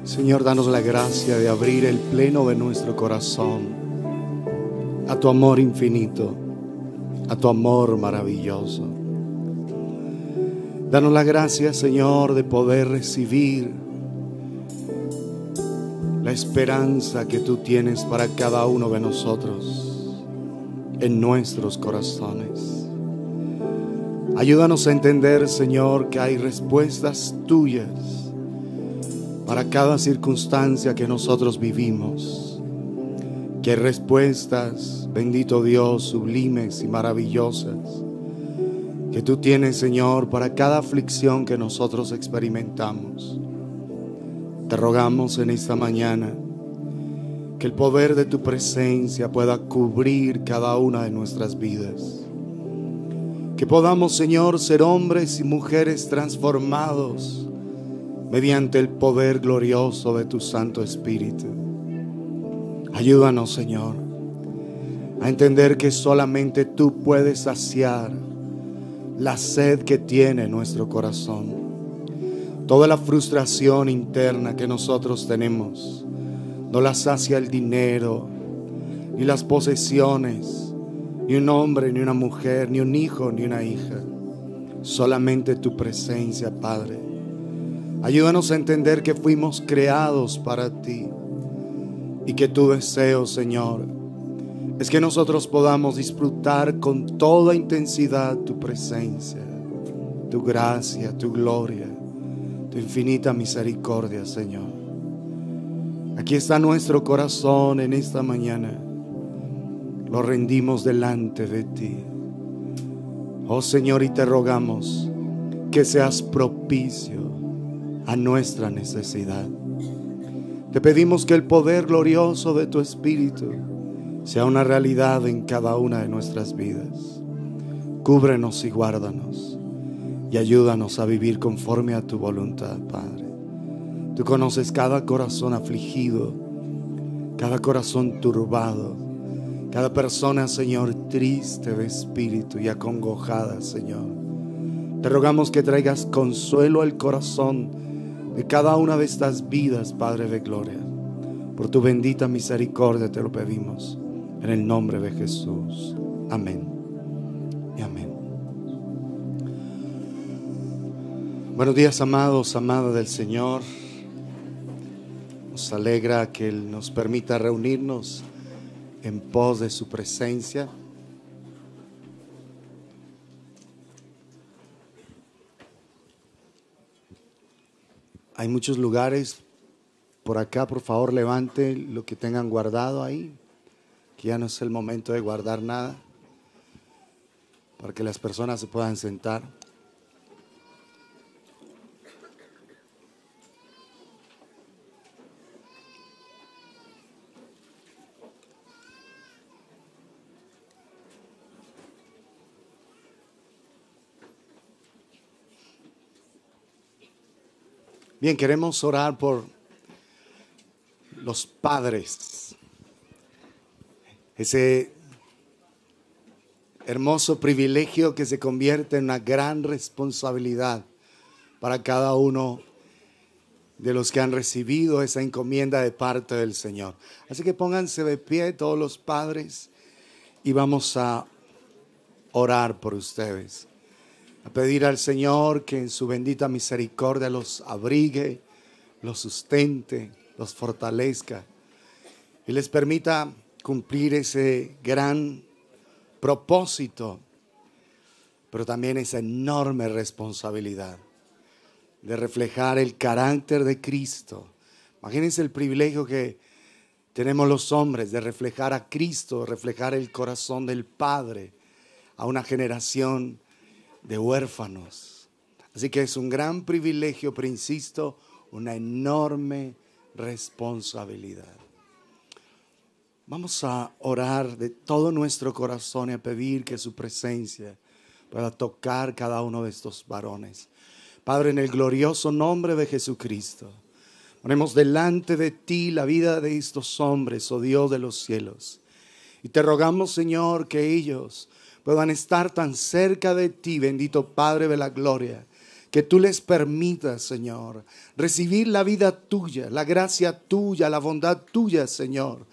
Señor, danos la gracia de abrir el pleno de nuestro corazón a tu amor infinito, a tu amor maravilloso. Danos la gracia, Señor, de poder recibir la esperanza que tú tienes para cada uno de nosotros en nuestros corazones. Ayúdanos a entender, Señor, que hay respuestas tuyas para cada circunstancia que nosotros vivimos. Que hay respuestas, bendito Dios, sublimes y maravillosas que tú tienes, Señor, para cada aflicción que nosotros experimentamos. Te rogamos en esta mañana que el poder de tu presencia pueda cubrir cada una de nuestras vidas. Que podamos, Señor, ser hombres y mujeres transformados mediante el poder glorioso de tu Santo Espíritu. Ayúdanos, Señor, a entender que solamente tú puedes saciar la sed que tiene nuestro corazón. Toda la frustración interna que nosotros tenemos no la sacia el dinero, ni las posesiones, ni un hombre, ni una mujer, ni un hijo, ni una hija. Solamente tu presencia, Padre. Ayúdanos a entender que fuimos creados para ti y que tu deseo, Señor, es que nosotros podamos disfrutar con toda intensidad tu presencia, tu gracia, tu gloria, tu infinita misericordia, Señor. Aquí está nuestro corazón en esta mañana. Lo rendimos delante de ti. Oh Señor, y te rogamos que seas propicio a nuestra necesidad. Te pedimos que el poder glorioso de tu Espíritu sea una realidad en cada una de nuestras vidas. Cúbrenos y guárdanos y ayúdanos a vivir conforme a tu voluntad, Padre. Tú conoces cada corazón afligido, cada corazón turbado, cada persona, Señor, triste de espíritu y acongojada, Señor. Te rogamos que traigas consuelo al corazón de cada una de estas vidas, Padre de gloria. Por tu bendita misericordia te lo pedimos, en el nombre de Jesús. Amén y amén. Buenos días, amados, amadas del Señor. Nos alegra que Él nos permita reunirnos en pos de su presencia. Hay muchos lugares por acá. Por favor, levante lo que tengan guardado ahí, que ya no es el momento de guardar nada, para que las personas se puedan sentar. Bien, queremos orar por los padres. Ese hermoso privilegio que se convierte en una gran responsabilidad para cada uno de los que han recibido esa encomienda de parte del Señor. Así que pónganse de pie todos los padres y vamos a orar por ustedes. A pedir al Señor que en su bendita misericordia los abrigue, los sustente, los fortalezca y les permita cumplir ese gran propósito, pero también esa enorme responsabilidad de reflejar el carácter de Cristo. Imagínense el privilegio que tenemos los hombres de reflejar a Cristo, reflejar el corazón del Padre a una generación de huérfanos. Así que es un gran privilegio, pero insisto, una enorme responsabilidad. Vamos a orar de todo nuestro corazón y a pedir que su presencia pueda tocar cada uno de estos varones. Padre, en el glorioso nombre de Jesucristo, ponemos delante de ti la vida de estos hombres, oh Dios de los cielos. Y te rogamos, Señor, que ellos puedan estar tan cerca de ti, bendito Padre de la gloria, que tú les permitas, Señor, recibir la vida tuya, la gracia tuya, la bondad tuya, Señor,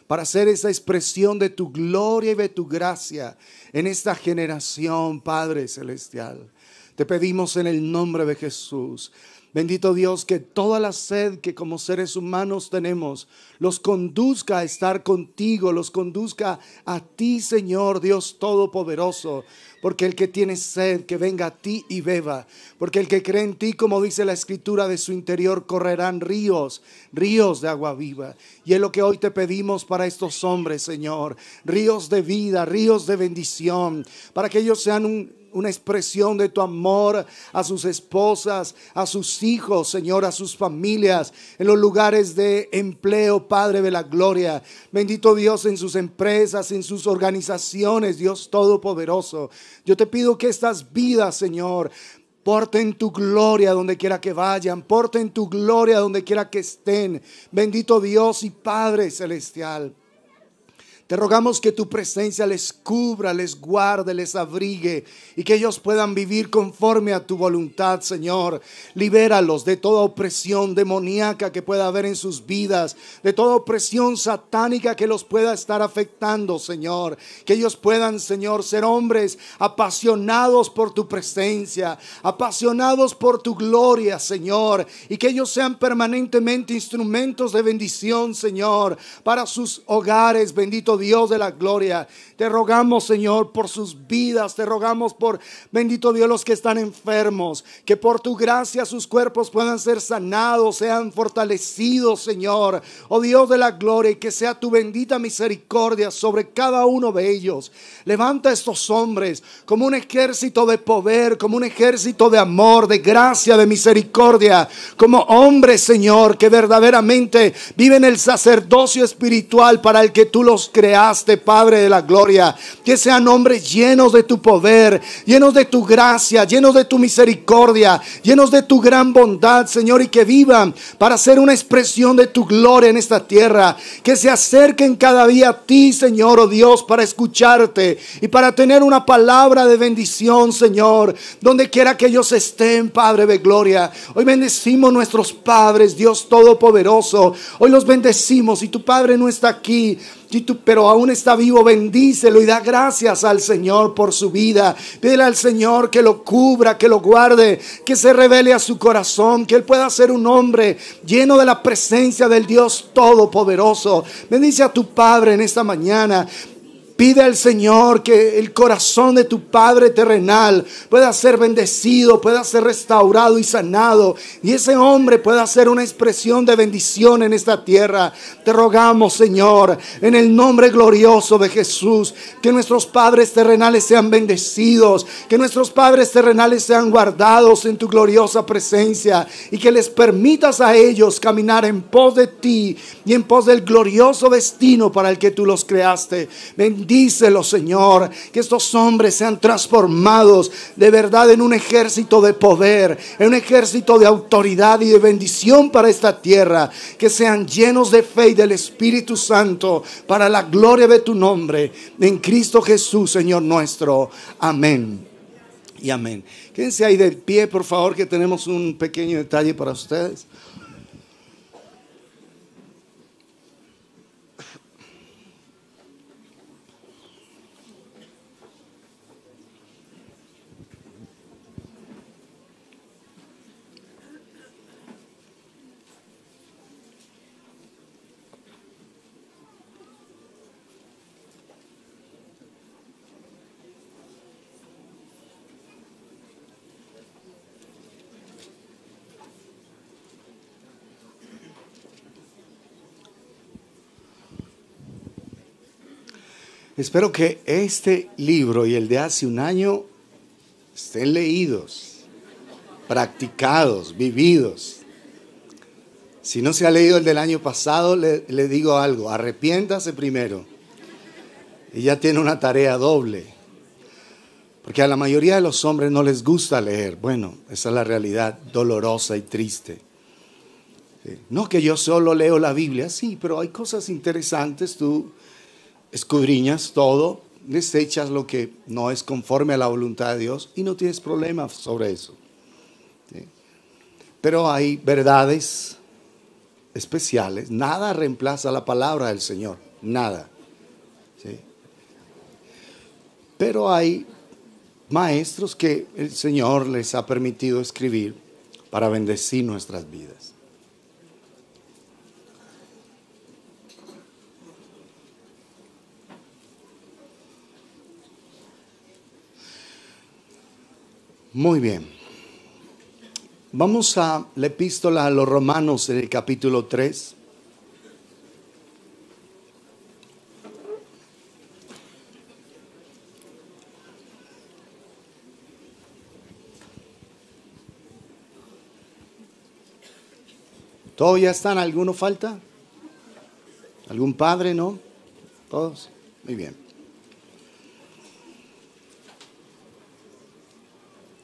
para hacer esa expresión de tu gloria y de tu gracia en esta generación, Padre Celestial. Te pedimos en el nombre de Jesús. Bendito Dios, que toda la sed que como seres humanos tenemos los conduzca a estar contigo, los conduzca a ti, Señor Dios Todopoderoso. Porque el que tiene sed, que venga a ti y beba. Porque el que cree en ti, como dice la Escritura, de su interior correrán ríos de agua viva. Y es lo que hoy te pedimos para estos hombres, Señor. Ríos de vida, ríos de bendición, para que ellos sean una expresión de tu amor a sus esposas, a sus hijos, Señor, a sus familias, en los lugares de empleo, Padre de la gloria. Bendito Dios, en sus empresas, en sus organizaciones, Dios Todopoderoso. Yo te pido que estas vidas, Señor, porten tu gloria donde quiera que vayan, porten tu gloria donde quiera que estén. Bendito Dios y Padre Celestial. Te rogamos que tu presencia les cubra, les guarde, les abrigue y que ellos puedan vivir conforme a tu voluntad, Señor. Libéralos de toda opresión demoníaca que pueda haber en sus vidas, de toda opresión satánica que los pueda estar afectando, Señor. Que ellos puedan, Señor, ser hombres apasionados por tu presencia, apasionados por tu gloria, Señor. Y que ellos sean permanentemente instrumentos de bendición, Señor, para sus hogares, bendito Dios de la gloria. Te rogamos, Señor, por sus vidas. Te rogamos por, bendito Dios, los que están enfermos, que por tu gracia sus cuerpos puedan ser sanados, sean fortalecidos, Señor. Oh Dios de la gloria, y que sea tu bendita misericordia sobre cada uno de ellos. Levanta a estos hombres como un ejército de poder, como un ejército de amor, de gracia, de misericordia, como hombres, Señor, que verdaderamente viven el sacerdocio espiritual para el que tú los creaste, Padre de la gloria. Que sean hombres llenos de tu poder, llenos de tu gracia, llenos de tu misericordia, llenos de tu gran bondad, Señor, y que vivan para ser una expresión de tu gloria en esta tierra. Que se acerquen cada día a ti, Señor, oh Dios, para escucharte y para tener una palabra de bendición, Señor, donde quiera que ellos estén, Padre de gloria. Hoy bendecimos nuestros padres, Dios Todopoderoso. Hoy los bendecimos y tu Padre no está aquí, pero aún está vivo. Bendícelo y da gracias al Señor por su vida. Pídele al Señor que lo cubra, que lo guarde, que se revele a su corazón, que él pueda ser un hombre lleno de la presencia del Dios Todopoderoso. Bendice a tu Padre en esta mañana. Pide al Señor que el corazón de tu Padre terrenal pueda ser bendecido, pueda ser restaurado y sanado. Y ese hombre pueda ser una expresión de bendición en esta tierra. Te rogamos, Señor, en el nombre glorioso de Jesús, que nuestros padres terrenales sean bendecidos, que nuestros padres terrenales sean guardados en tu gloriosa presencia y que les permitas a ellos caminar en pos de ti y en pos del glorioso destino para el que tú los creaste. Bendícelo, Señor, que estos hombres sean transformados de verdad en un ejército de poder, en un ejército de autoridad y de bendición para esta tierra. Que sean llenos de fe y del Espíritu Santo para la gloria de tu nombre. En Cristo Jesús, Señor nuestro. Amén y amén. Quédense ahí de pie, por favor, que tenemos un pequeño detalle para ustedes. Espero que este libro y el de hace un año estén leídos, practicados, vividos. Si no se ha leído el del año pasado, le digo algo: arrepiéntase primero y ya tiene una tarea doble. Porque a la mayoría de los hombres no les gusta leer. Bueno, esa es la realidad dolorosa y triste. No que yo solo leo la Biblia, sí, pero hay cosas interesantes. Tú escudriñas todo, desechas lo que no es conforme a la voluntad de Dios y no tienes problemas sobre eso. ¿sí? Pero hay verdades especiales. Nada reemplaza la palabra del Señor. Nada. ¿Sí? Pero hay maestros que el Señor les ha permitido escribir para bendecir nuestras vidas. Muy bien. Vamos a la epístola a los Romanos en el capítulo 3. ¿Todos ya están? ¿Alguno falta? ¿Algún padre? ¿No? ¿Todos? Muy bien.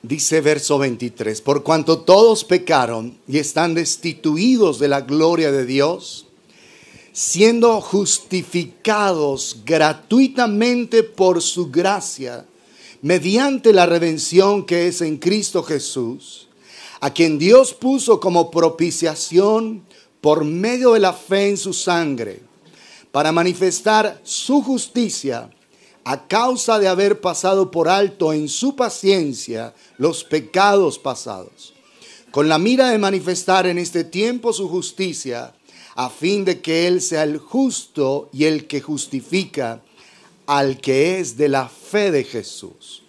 Dice verso 23, por cuanto todos pecaron y están destituidos de la gloria de Dios, siendo justificados gratuitamente por su gracia, mediante la redención que es en Cristo Jesús, a quien Dios puso como propiciación por medio de la fe en su sangre, para manifestar su justicia a causa de haber pasado por alto en su paciencia los pecados pasados, con la mira de manifestar en este tiempo su justicia, a fin de que Él sea el justo y el que justifica al que es de la fe de Jesús.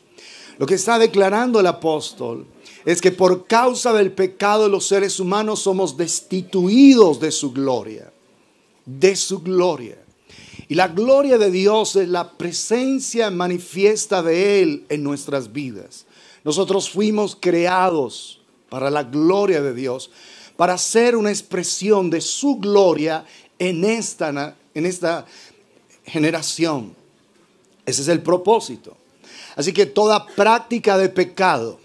Lo que está declarando el apóstol es que por causa del pecado los seres humanos somos destituidos de su gloria. De su gloria. Y la gloria de Dios es la presencia manifiesta de Él en nuestras vidas. Nosotros fuimos creados para la gloria de Dios, para ser una expresión de su gloria en esta generación. Ese es el propósito. Así que toda práctica de pecado,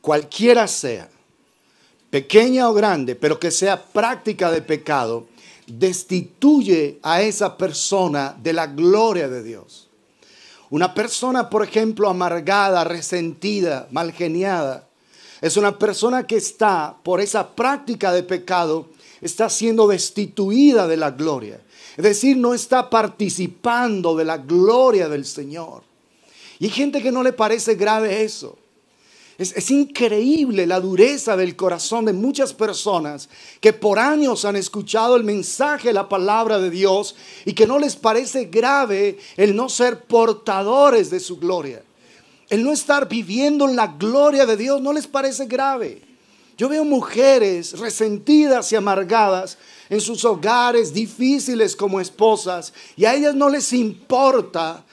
cualquiera sea, pequeña o grande, pero que sea práctica de pecado, destituye a esa persona de la gloria de Dios. Una persona, por ejemplo, amargada, resentida, malgeniada, es una persona que está, por esa práctica de pecado, está siendo destituida de la gloria. Es decir, no está participando de la gloria del Señor. Y hay gente que no le parece grave eso. Es increíble la dureza del corazón de muchas personas que por años han escuchado el mensaje, la palabra de Dios, y que no les parece grave el no ser portadores de su gloria. El no estar viviendo en la gloria de Dios no les parece grave. Yo veo mujeres resentidas y amargadas en sus hogares difíciles como esposas, y a ellas no les importa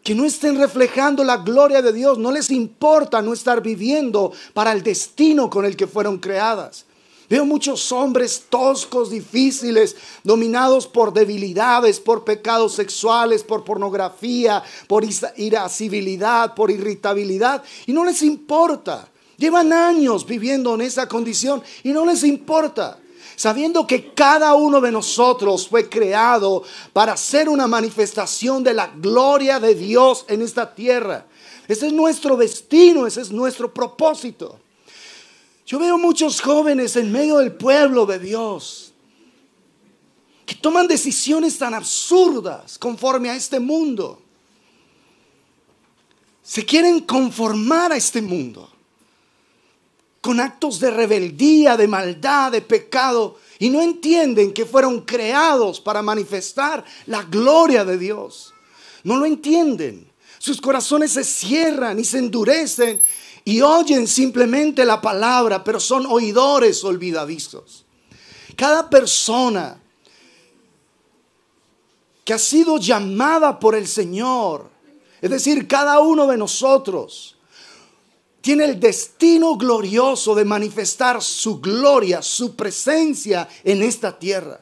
que no estén reflejando la gloria de Dios. No les importa no estar viviendo para el destino con el que fueron creadas. Veo muchos hombres toscos, difíciles, dominados por debilidades, por pecados sexuales, por pornografía, por irascibilidad, por irritabilidad, y no les importa. Llevan años viviendo en esa condición y no les importa. Sabiendo que cada uno de nosotros fue creado para ser una manifestación de la gloria de Dios en esta tierra. Ese es nuestro destino, ese es nuestro propósito. Yo veo muchos jóvenes en medio del pueblo de Dios que toman decisiones tan absurdas conforme a este mundo. Se quieren conformar a este mundo con actos de rebeldía, de maldad, de pecado, y no entienden que fueron creados para manifestar la gloria de Dios. No lo entienden. Sus corazones se cierran y se endurecen y oyen simplemente la palabra, pero son oidores olvidadizos. Cada persona que ha sido llamada por el Señor, es decir, cada uno de nosotros, tiene el destino glorioso de manifestar su gloria, su presencia en esta tierra.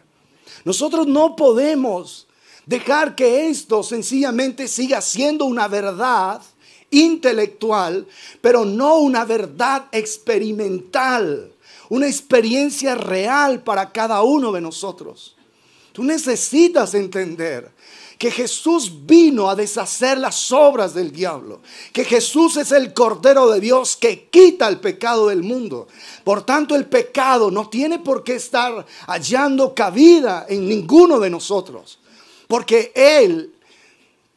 Nosotros no podemos dejar que esto sencillamente siga siendo una verdad intelectual, pero no una verdad experimental, una experiencia real para cada uno de nosotros. Tú necesitas entender que Jesús vino a deshacer las obras del diablo, que Jesús es el Cordero de Dios que quita el pecado del mundo. Por tanto, el pecado no tiene por qué estar hallando cabida en ninguno de nosotros, porque Él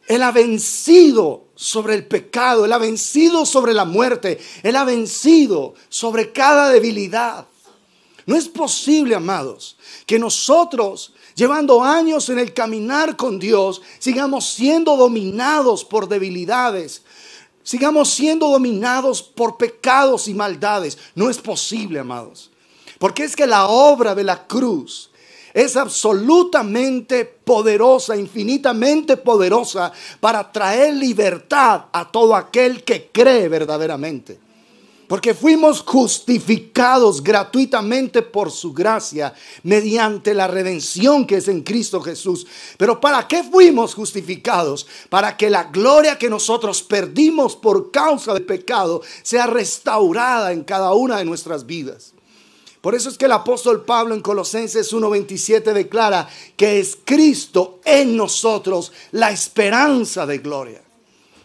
ha vencido sobre el pecado, Él ha vencido sobre la muerte, Él ha vencido sobre cada debilidad. No es posible, amados, que nosotros, llevando años en el caminar con Dios, sigamos siendo dominados por debilidades, sigamos siendo dominados por pecados y maldades. No es posible, amados, porque es que la obra de la cruz es absolutamente poderosa, infinitamente poderosa para traer libertad a todo aquel que cree verdaderamente. Porque fuimos justificados gratuitamente por su gracia mediante la redención que es en Cristo Jesús. Pero ¿para qué fuimos justificados? Para que la gloria que nosotros perdimos por causa del pecado sea restaurada en cada una de nuestras vidas. Por eso es que el apóstol Pablo en Colosenses 1:27 declara que es Cristo en nosotros la esperanza de gloria.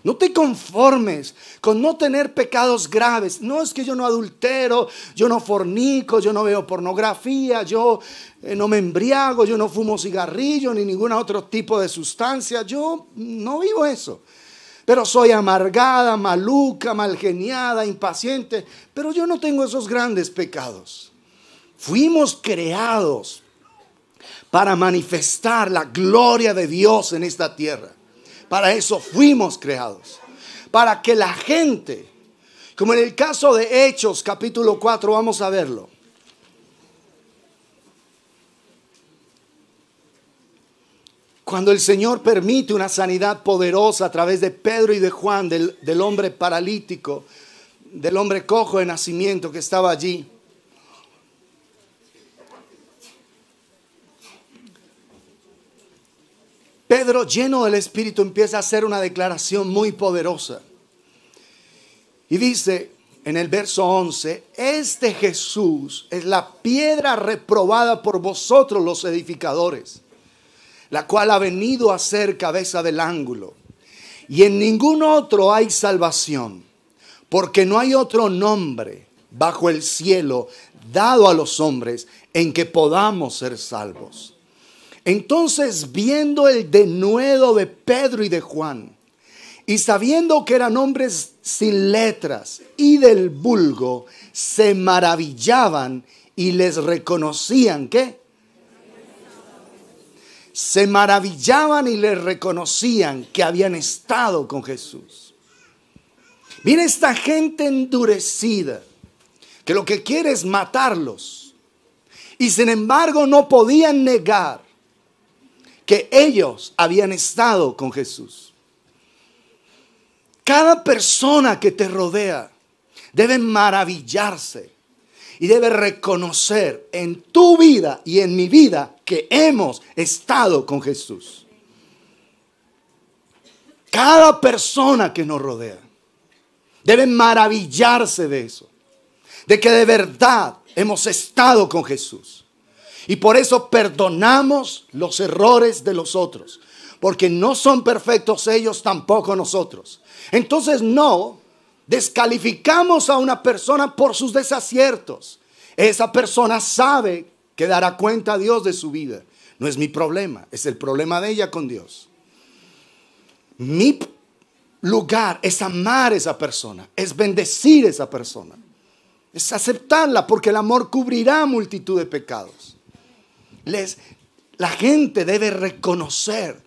No te conformes con no tener pecados graves. No es que yo no adultero, yo no fornico, yo no veo pornografía, yo no me embriago, yo no fumo cigarrillo ni ningún otro tipo de sustancia. Yo no vivo eso. Pero soy amargada, maluca, malgeniada, impaciente. Pero yo no tengo esos grandes pecados. Fuimos creados para manifestar la gloria de Dios en esta tierra. Para eso fuimos creados. Para que la gente, como en el caso de Hechos capítulo 4, vamos a verlo. Cuando el Señor permite una sanidad poderosa a través de Pedro y de Juan, del hombre paralítico, del hombre cojo de nacimiento que estaba allí. Pedro, lleno del Espíritu, empieza a hacer una declaración muy poderosa. Y dice en el verso 11, este Jesús es la piedra reprobada por vosotros los edificadores, la cual ha venido a ser cabeza del ángulo. Y en ningún otro hay salvación, porque no hay otro nombre bajo el cielo dado a los hombres en que podamos ser salvos. Entonces, viendo el denuedo de Pedro y de Juan, y sabiendo que eran hombres sin letras y del vulgo, se maravillaban y les reconocían, ¿qué? Se maravillaban y les reconocían que habían estado con Jesús. Viene esta gente endurecida, que lo que quiere es matarlos. Y sin embargo no podían negar que ellos habían estado con Jesús. Cada persona que te rodea debe maravillarse y debe reconocer en tu vida y en mi vida que hemos estado con Jesús. Cada persona que nos rodea debe maravillarse de eso, de que de verdad hemos estado con Jesús. Y por eso perdonamos los errores de los otros, porque no son perfectos ellos, tampoco nosotros. Entonces no descalificamos a una persona por sus desaciertos. Esa persona sabe que dará cuenta a Dios de su vida. No es mi problema, es el problema de ella con Dios. Mi lugar es amar a esa persona, es bendecir a esa persona, es aceptarla, porque el amor cubrirá multitud de pecados. La gente debe reconocer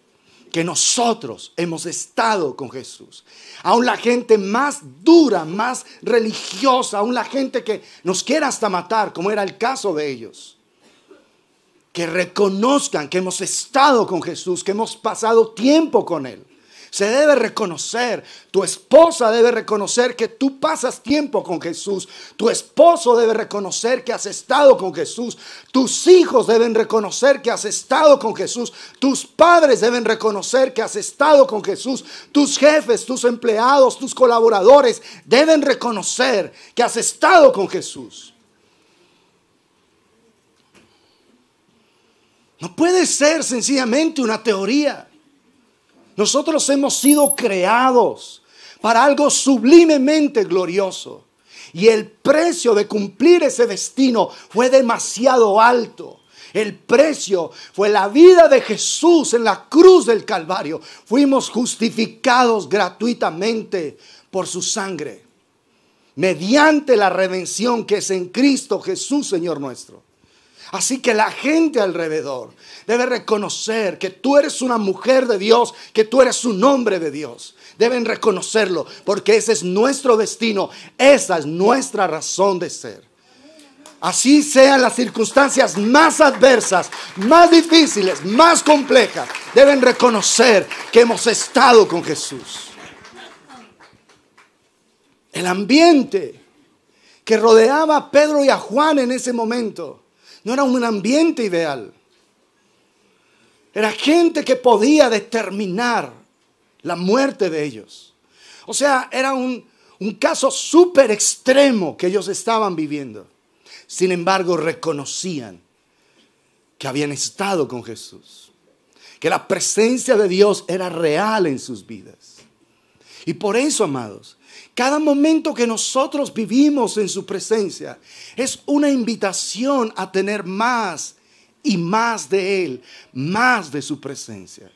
que nosotros hemos estado con Jesús. Aún la gente más dura, más religiosa, aún la gente que nos quiera hasta matar, como era el caso de ellos, que reconozcan que hemos estado con Jesús, que hemos pasado tiempo con Él. Se debe reconocer, tu esposa debe reconocer que tú pasas tiempo con Jesús. Tu esposo debe reconocer que has estado con Jesús. Tus hijos deben reconocer que has estado con Jesús. Tus padres deben reconocer que has estado con Jesús. Tus jefes, tus empleados, tus colaboradores deben reconocer que has estado con Jesús. No puede ser sencillamente una teoría. Nosotros hemos sido creados para algo sublimemente glorioso. Y el precio de cumplir ese destino fue demasiado alto. El precio fue la vida de Jesús en la cruz del Calvario. Fuimos justificados gratuitamente por su sangre, mediante la redención que es en Cristo Jesús, Señor nuestro. Así que la gente alrededor debe reconocer que tú eres una mujer de Dios, que tú eres un hombre de Dios. Deben reconocerlo, porque ese es nuestro destino, esa es nuestra razón de ser. Así sean las circunstancias más adversas, más difíciles, más complejas, deben reconocer que hemos estado con Jesús. El ambiente que rodeaba a Pedro y a Juan en ese momento no era un ambiente ideal. Era gente que podía determinar la muerte de ellos. O sea, era un caso súper extremo que ellos estaban viviendo. Sin embargo, reconocían que habían estado con Jesús, que la presencia de Dios era real en sus vidas. Y por eso, amados, cada momento que nosotros vivimos en su presencia es una invitación a tener más y más de Él, más de su presencia.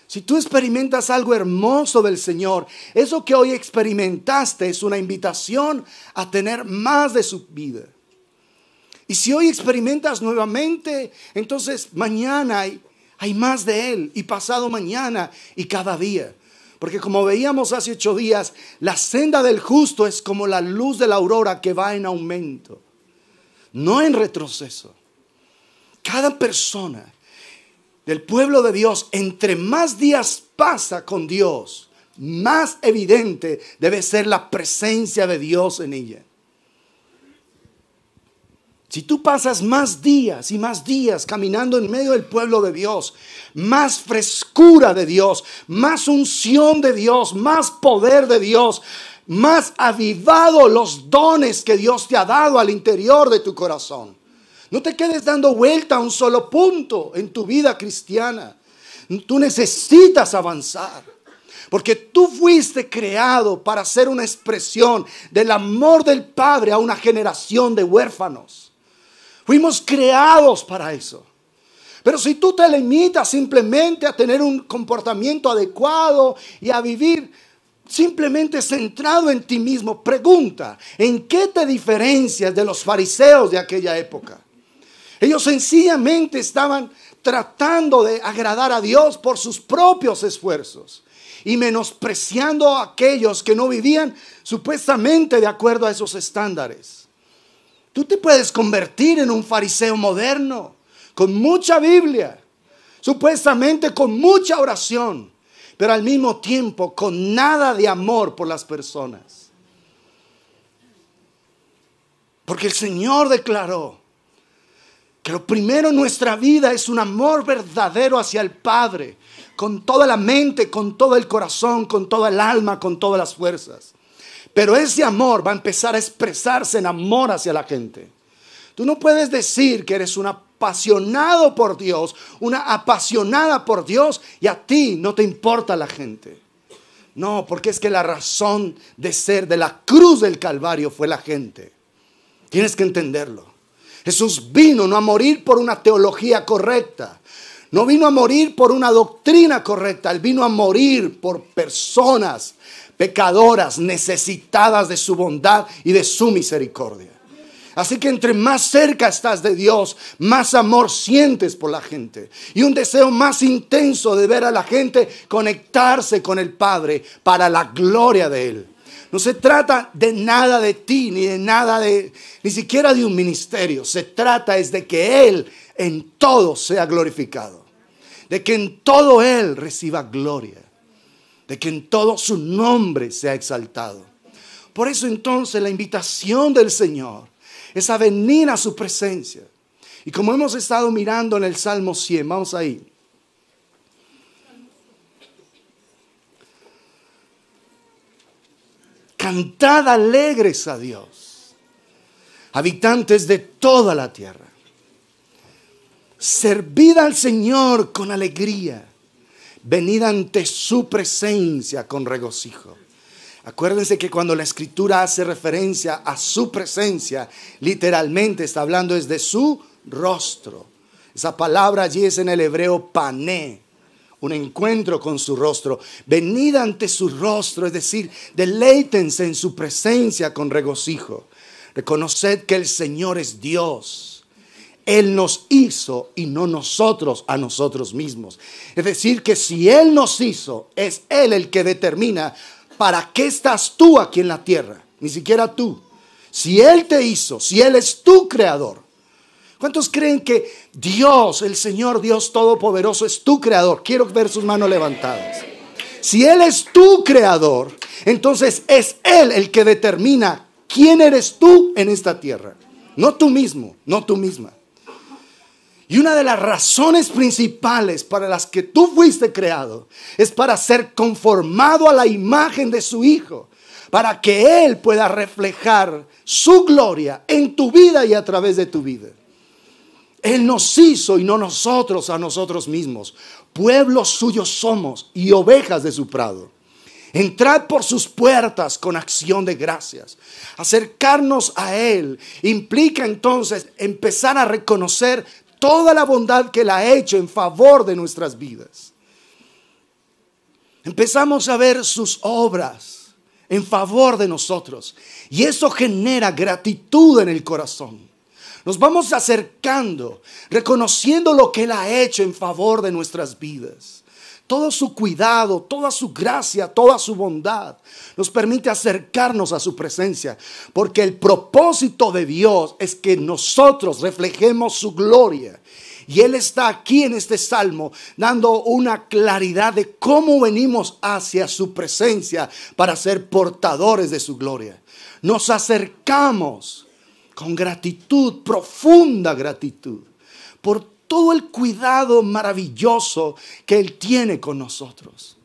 Si tú experimentas algo hermoso del Señor, eso que hoy experimentaste es una invitación a tener más de su vida. Y si hoy experimentas nuevamente, entonces mañana hay más de Él, y pasado mañana y cada día. Porque como veíamos hace 8 días, la senda del justo es como la luz de la aurora que va en aumento, no en retroceso. Cada persona del pueblo de Dios, entre más días pasa con Dios, más evidente debe ser la presencia de Dios en ella. Si tú pasas más días y más días caminando en medio del pueblo de Dios, más frescura de Dios, más unción de Dios, más poder de Dios, más avivado los dones que Dios te ha dado al interior de tu corazón. No te quedes dando vuelta a un solo punto en tu vida cristiana. Tú necesitas avanzar, porque tú fuiste creado para ser una expresión del amor del Padre a una generación de huérfanos. Fuimos creados para eso. Pero si tú te limitas simplemente a tener un comportamiento adecuado y a vivir simplemente centrado en ti mismo, pregunta, ¿en qué te diferencias de los fariseos de aquella época? Ellos sencillamente estaban tratando de agradar a Dios por sus propios esfuerzos y menospreciando a aquellos que no vivían supuestamente de acuerdo a esos estándares. Tú te puedes convertir en un fariseo moderno, con mucha Biblia, supuestamente con mucha oración, pero al mismo tiempo con nada de amor por las personas. Porque el Señor declaró que lo primero en nuestra vida es un amor verdadero hacia el Padre, con toda la mente, con todo el corazón, con toda el alma, con todas las fuerzas. Pero ese amor va a empezar a expresarse en amor hacia la gente. Tú no puedes decir que eres un apasionado por Dios, una apasionada por Dios, y a ti no te importa la gente. No, porque es que la razón de ser de la cruz del Calvario fue la gente. Tienes que entenderlo. Jesús vino no a morir por una teología correcta. No vino a morir por una doctrina correcta. Él vino a morir por personas pecadoras, necesitadas de su bondad y de su misericordia. Así que entre más cerca estás de Dios, más amor sientes por la gente. Y un deseo más intenso de ver a la gente conectarse con el Padre para la gloria de Él. No se trata de nada de ti, ni siquiera de un ministerio. Se trata es de que Él en todo sea glorificado. De que en todo Él reciba gloria. De que en todo su nombre sea exaltado. Por eso entonces la invitación del Señor es a venir a su presencia. Y como hemos estado mirando en el Salmo 100, vamos ahí. Cantad alegres a Dios, habitantes de toda la tierra. Servid al Señor con alegría. Venid ante su presencia con regocijo. Acuérdense que cuando la Escritura hace referencia a su presencia, literalmente está hablando desde su rostro. Esa palabra allí es en el hebreo pané, un encuentro con su rostro. Venid ante su rostro, es decir, deleítense en su presencia con regocijo. Reconoced que el Señor es Dios. Él nos hizo y no nosotros a nosotros mismos. Es decir, que si Él nos hizo, es Él el que determina para qué estás tú aquí en la tierra. Ni siquiera tú. Si Él te hizo, si Él es tu creador. ¿Cuántos creen que Dios, el Señor Dios Todopoderoso, es tu creador? Quiero ver sus manos levantadas. Si Él es tu creador, entonces es Él el que determina quién eres tú en esta tierra. No tú mismo, no tú misma. Y una de las razones principales para las que tú fuiste creado es para ser conformado a la imagen de su Hijo, para que Él pueda reflejar su gloria en tu vida y a través de tu vida. Él nos hizo y no nosotros a nosotros mismos. Pueblo suyo somos y ovejas de su prado. Entrad por sus puertas con acción de gracias. Acercarnos a Él implica entonces empezar a reconocer toda la bondad que Él ha hecho en favor de nuestras vidas. Empezamos a ver sus obras en favor de nosotros y eso genera gratitud en el corazón. Nos vamos acercando, reconociendo lo que Él ha hecho en favor de nuestras vidas. Todo su cuidado, toda su gracia, toda su bondad nos permite acercarnos a su presencia. Porque el propósito de Dios es que nosotros reflejemos su gloria. Y Él está aquí en este salmo dando una claridad de cómo venimos hacia su presencia para ser portadores de su gloria. Nos acercamos con gratitud, profunda gratitud, por todo el cuidado maravilloso que Él tiene con nosotros.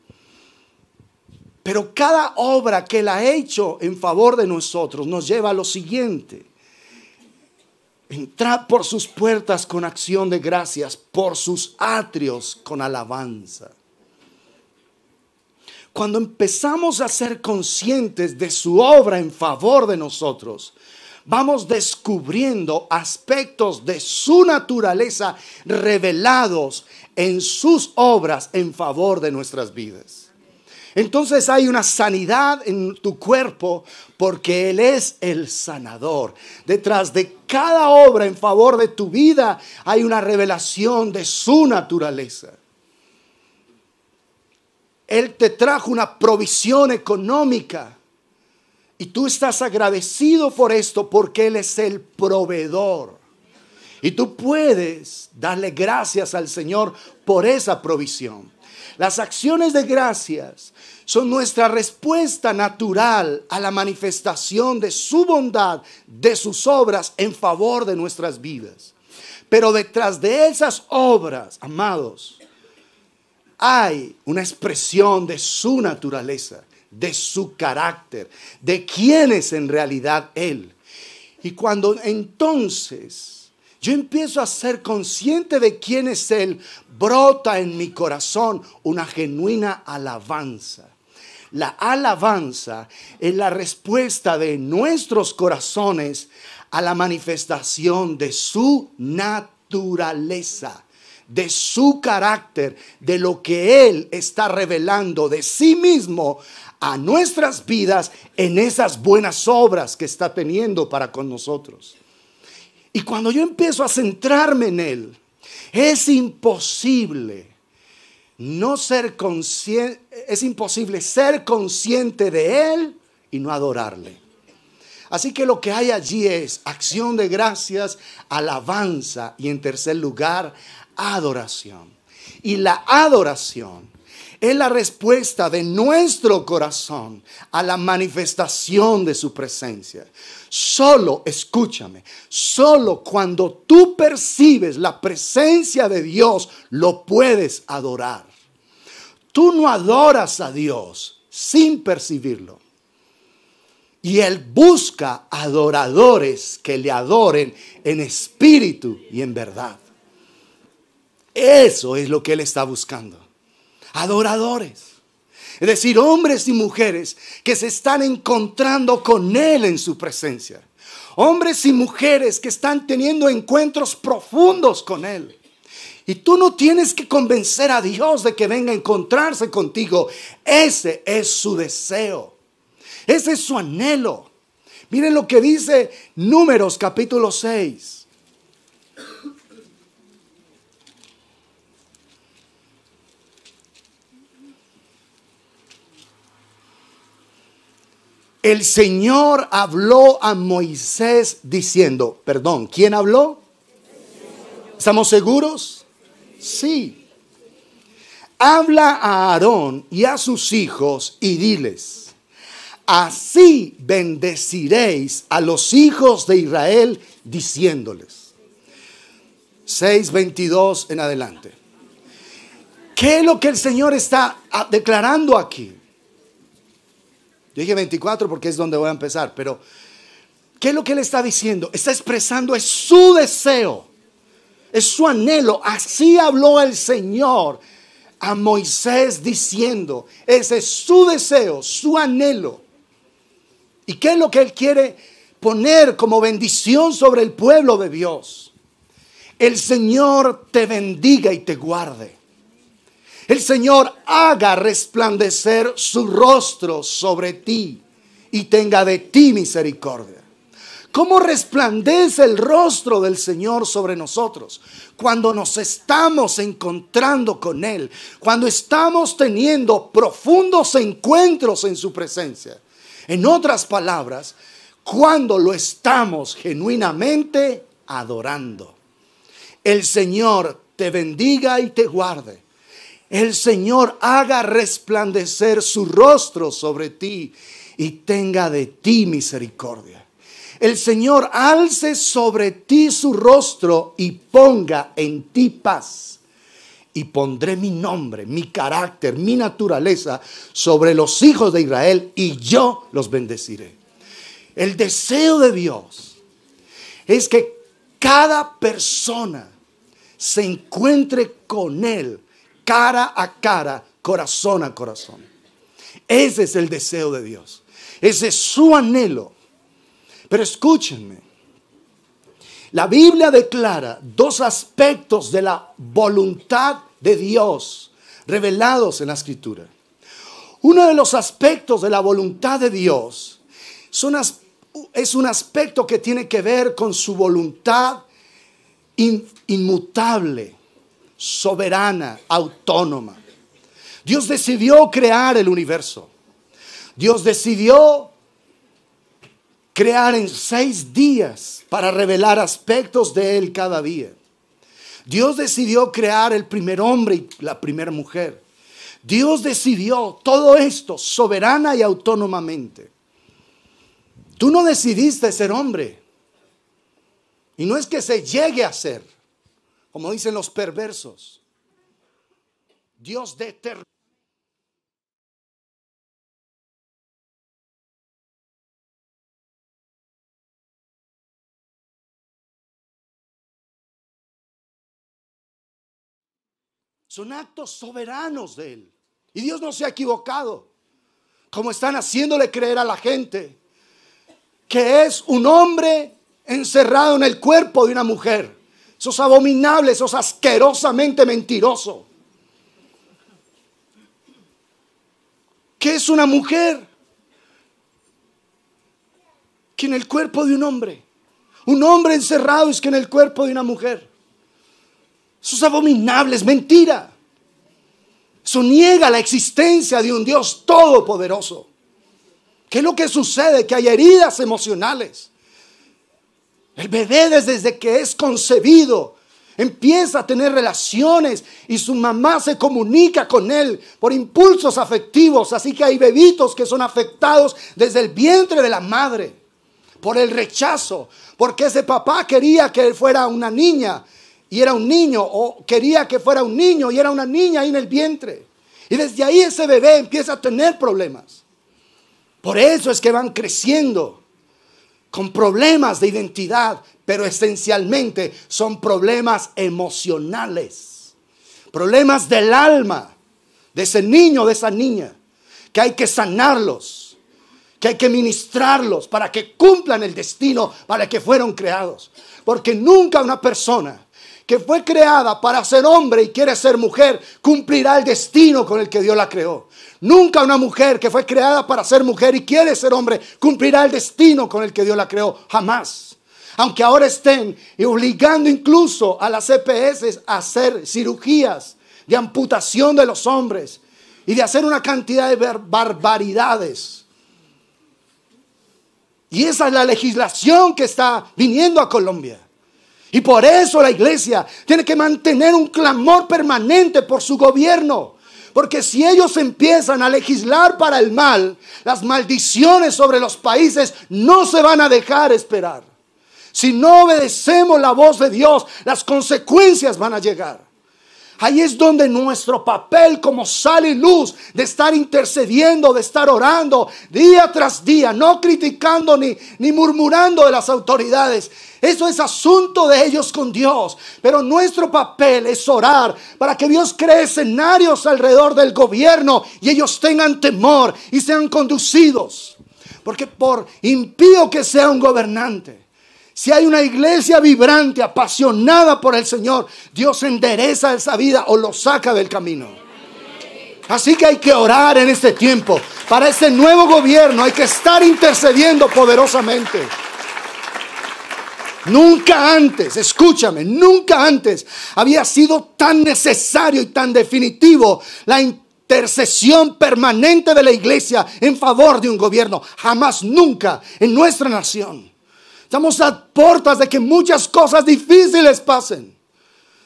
Pero cada obra que Él ha hecho en favor de nosotros nos lleva a lo siguiente. Entrad por sus puertas con acción de gracias, por sus atrios con alabanza. Cuando empezamos a ser conscientes de su obra en favor de nosotros, vamos descubriendo aspectos de su naturaleza revelados en sus obras en favor de nuestras vidas. Entonces hay una sanidad en tu cuerpo porque Él es el sanador. Detrás de cada obra en favor de tu vida hay una revelación de su naturaleza. Él te trajo una provisión económica. Y tú estás agradecido por esto porque Él es el proveedor. Y tú puedes darle gracias al Señor por esa provisión. Las acciones de gracias son nuestra respuesta natural a la manifestación de su bondad, de sus obras en favor de nuestras vidas. Pero detrás de esas obras, amados, hay una expresión de su naturaleza, de su carácter, de quién es en realidad Él. Y cuando entonces yo empiezo a ser consciente de quién es Él, brota en mi corazón una genuina alabanza. La alabanza es la respuesta de nuestros corazones a la manifestación de su naturaleza, de su carácter, de lo que Él está revelando de sí mismo a nuestras vidas en esas buenas obras que está teniendo para con nosotros. Y cuando yo empiezo a centrarme en Él, es imposible ser consciente de Él y no adorarle. Así que lo que hay allí es acción de gracias, alabanza y en tercer lugar, adoración. Y la adoración es la respuesta de nuestro corazón a la manifestación de su presencia. Solo, escúchame, solo cuando tú percibes la presencia de Dios lo puedes adorar. Tú no adoras a Dios sin percibirlo. Y Él busca adoradores que le adoren en espíritu y en verdad. Eso es lo que Él está buscando. Adoradores. Es decir, hombres y mujeres que se están encontrando con Él en su presencia. Hombres y mujeres que están teniendo encuentros profundos con Él. Y tú no tienes que convencer a Dios de que venga a encontrarse contigo. Ese es su deseo. Ese es su anhelo. Miren lo que dice Números capítulo 6. El Señor habló a Moisés diciendo, perdón, ¿quién habló? ¿Estamos seguros? Sí. Habla a Aarón y a sus hijos y diles, así bendeciréis a los hijos de Israel diciéndoles. 6:22 en adelante. ¿Qué es lo que el Señor está declarando aquí? Yo dije 24 porque es donde voy a empezar, pero ¿qué es lo que Él está diciendo? Está expresando, es su deseo, es su anhelo. Así habló el Señor a Moisés diciendo, ese es su deseo, su anhelo. ¿Y qué es lo que Él quiere poner como bendición sobre el pueblo de Dios? El Señor te bendiga y te guarde. El Señor haga resplandecer su rostro sobre ti y tenga de ti misericordia. ¿Cómo resplandece el rostro del Señor sobre nosotros? Cuando nos estamos encontrando con Él, cuando estamos teniendo profundos encuentros en su presencia. En otras palabras, cuando lo estamos genuinamente adorando. El Señor te bendiga y te guarde. El Señor haga resplandecer su rostro sobre ti y tenga de ti misericordia. El Señor alce sobre ti su rostro y ponga en ti paz. Y pondré mi nombre, mi carácter, mi naturaleza sobre los hijos de Israel y yo los bendeciré. El deseo de Dios es que cada persona se encuentre con Él cara a cara, corazón a corazón. Ese es el deseo de Dios. Ese es su anhelo. Pero escúchenme. La Biblia declara dos aspectos de la voluntad de Dios revelados en la Escritura. Uno de los aspectos de la voluntad de Dios es un aspecto que tiene que ver con su voluntad inmutable, soberana, autónoma. Dios decidió crear el universo. Dios decidió crear en 6 días para revelar aspectos de Él cada día. Dios decidió crear el primer hombre y la primera mujer. Dios decidió todo esto soberana y autónomamente. Tú no decidiste ser hombre. Y no es que se llegue a ser. Como dicen los perversos, Dios determinó. Son actos soberanos de Él. Y Dios no se ha equivocado. Como están haciéndole creer a la gente que es un hombre encerrado en el cuerpo de una mujer. Eso es abominable, eso es asquerosamente mentiroso. ¿Qué es una mujer? Que en el cuerpo de un hombre. Un hombre encerrado es que en el cuerpo de una mujer. Eso es abominable, es mentira. Eso niega la existencia de un Dios todopoderoso. ¿Qué es lo que sucede? Que hay heridas emocionales. El bebé desde que es concebido empieza a tener relaciones y su mamá se comunica con él por impulsos afectivos. Así que hay bebitos que son afectados desde el vientre de la madre por el rechazo. Porque ese papá quería que él fuera una niña y era un niño, o quería que fuera un niño y era una niña ahí en el vientre. Y desde ahí ese bebé empieza a tener problemas. Por eso es que van creciendo con problemas de identidad, pero esencialmente son problemas emocionales. problemas del alma de ese niño, de esa niña, que hay que sanarlos, que hay que ministrarlos para que cumplan el destino para el que fueron creados. Porque nunca una persona que fue creada para ser hombre y quiere ser mujer cumplirá el destino con el que Dios la creó. Nunca una mujer que fue creada para ser mujer y quiere ser hombre cumplirá el destino con el que Dios la creó. Jamás. Aunque ahora estén obligando incluso a las EPS a hacer cirugías de amputación de los hombres y de hacer una cantidad de barbaridades. Y esa es la legislación que está viniendo a Colombia. Y por eso la iglesia tiene que mantener un clamor permanente por su gobierno. Porque si ellos empiezan a legislar para el mal, las maldiciones sobre los países no se van a dejar esperar. Si no obedecemos la voz de Dios, las consecuencias van a llegar. Ahí es donde nuestro papel como sal y luz, de estar intercediendo, de estar orando día tras día, no criticando ni murmurando de las autoridades. Eso es asunto de ellos con Dios. Pero nuestro papel es orar para que Dios cree escenarios alrededor del gobierno y ellos tengan temor y sean conducidos. Porque por impío que sea un gobernante, si hay una iglesia vibrante, apasionada por el Señor, Dios endereza esa vida o lo saca del camino. Así que hay que orar en este tiempo. Para ese nuevo gobierno hay que estar intercediendo poderosamente. Nunca antes, escúchame, nunca antes había sido tan necesario y tan definitivo la intercesión permanente de la iglesia en favor de un gobierno. Jamás, nunca en nuestra nación. Estamos a puertas de que muchas cosas difíciles pasen.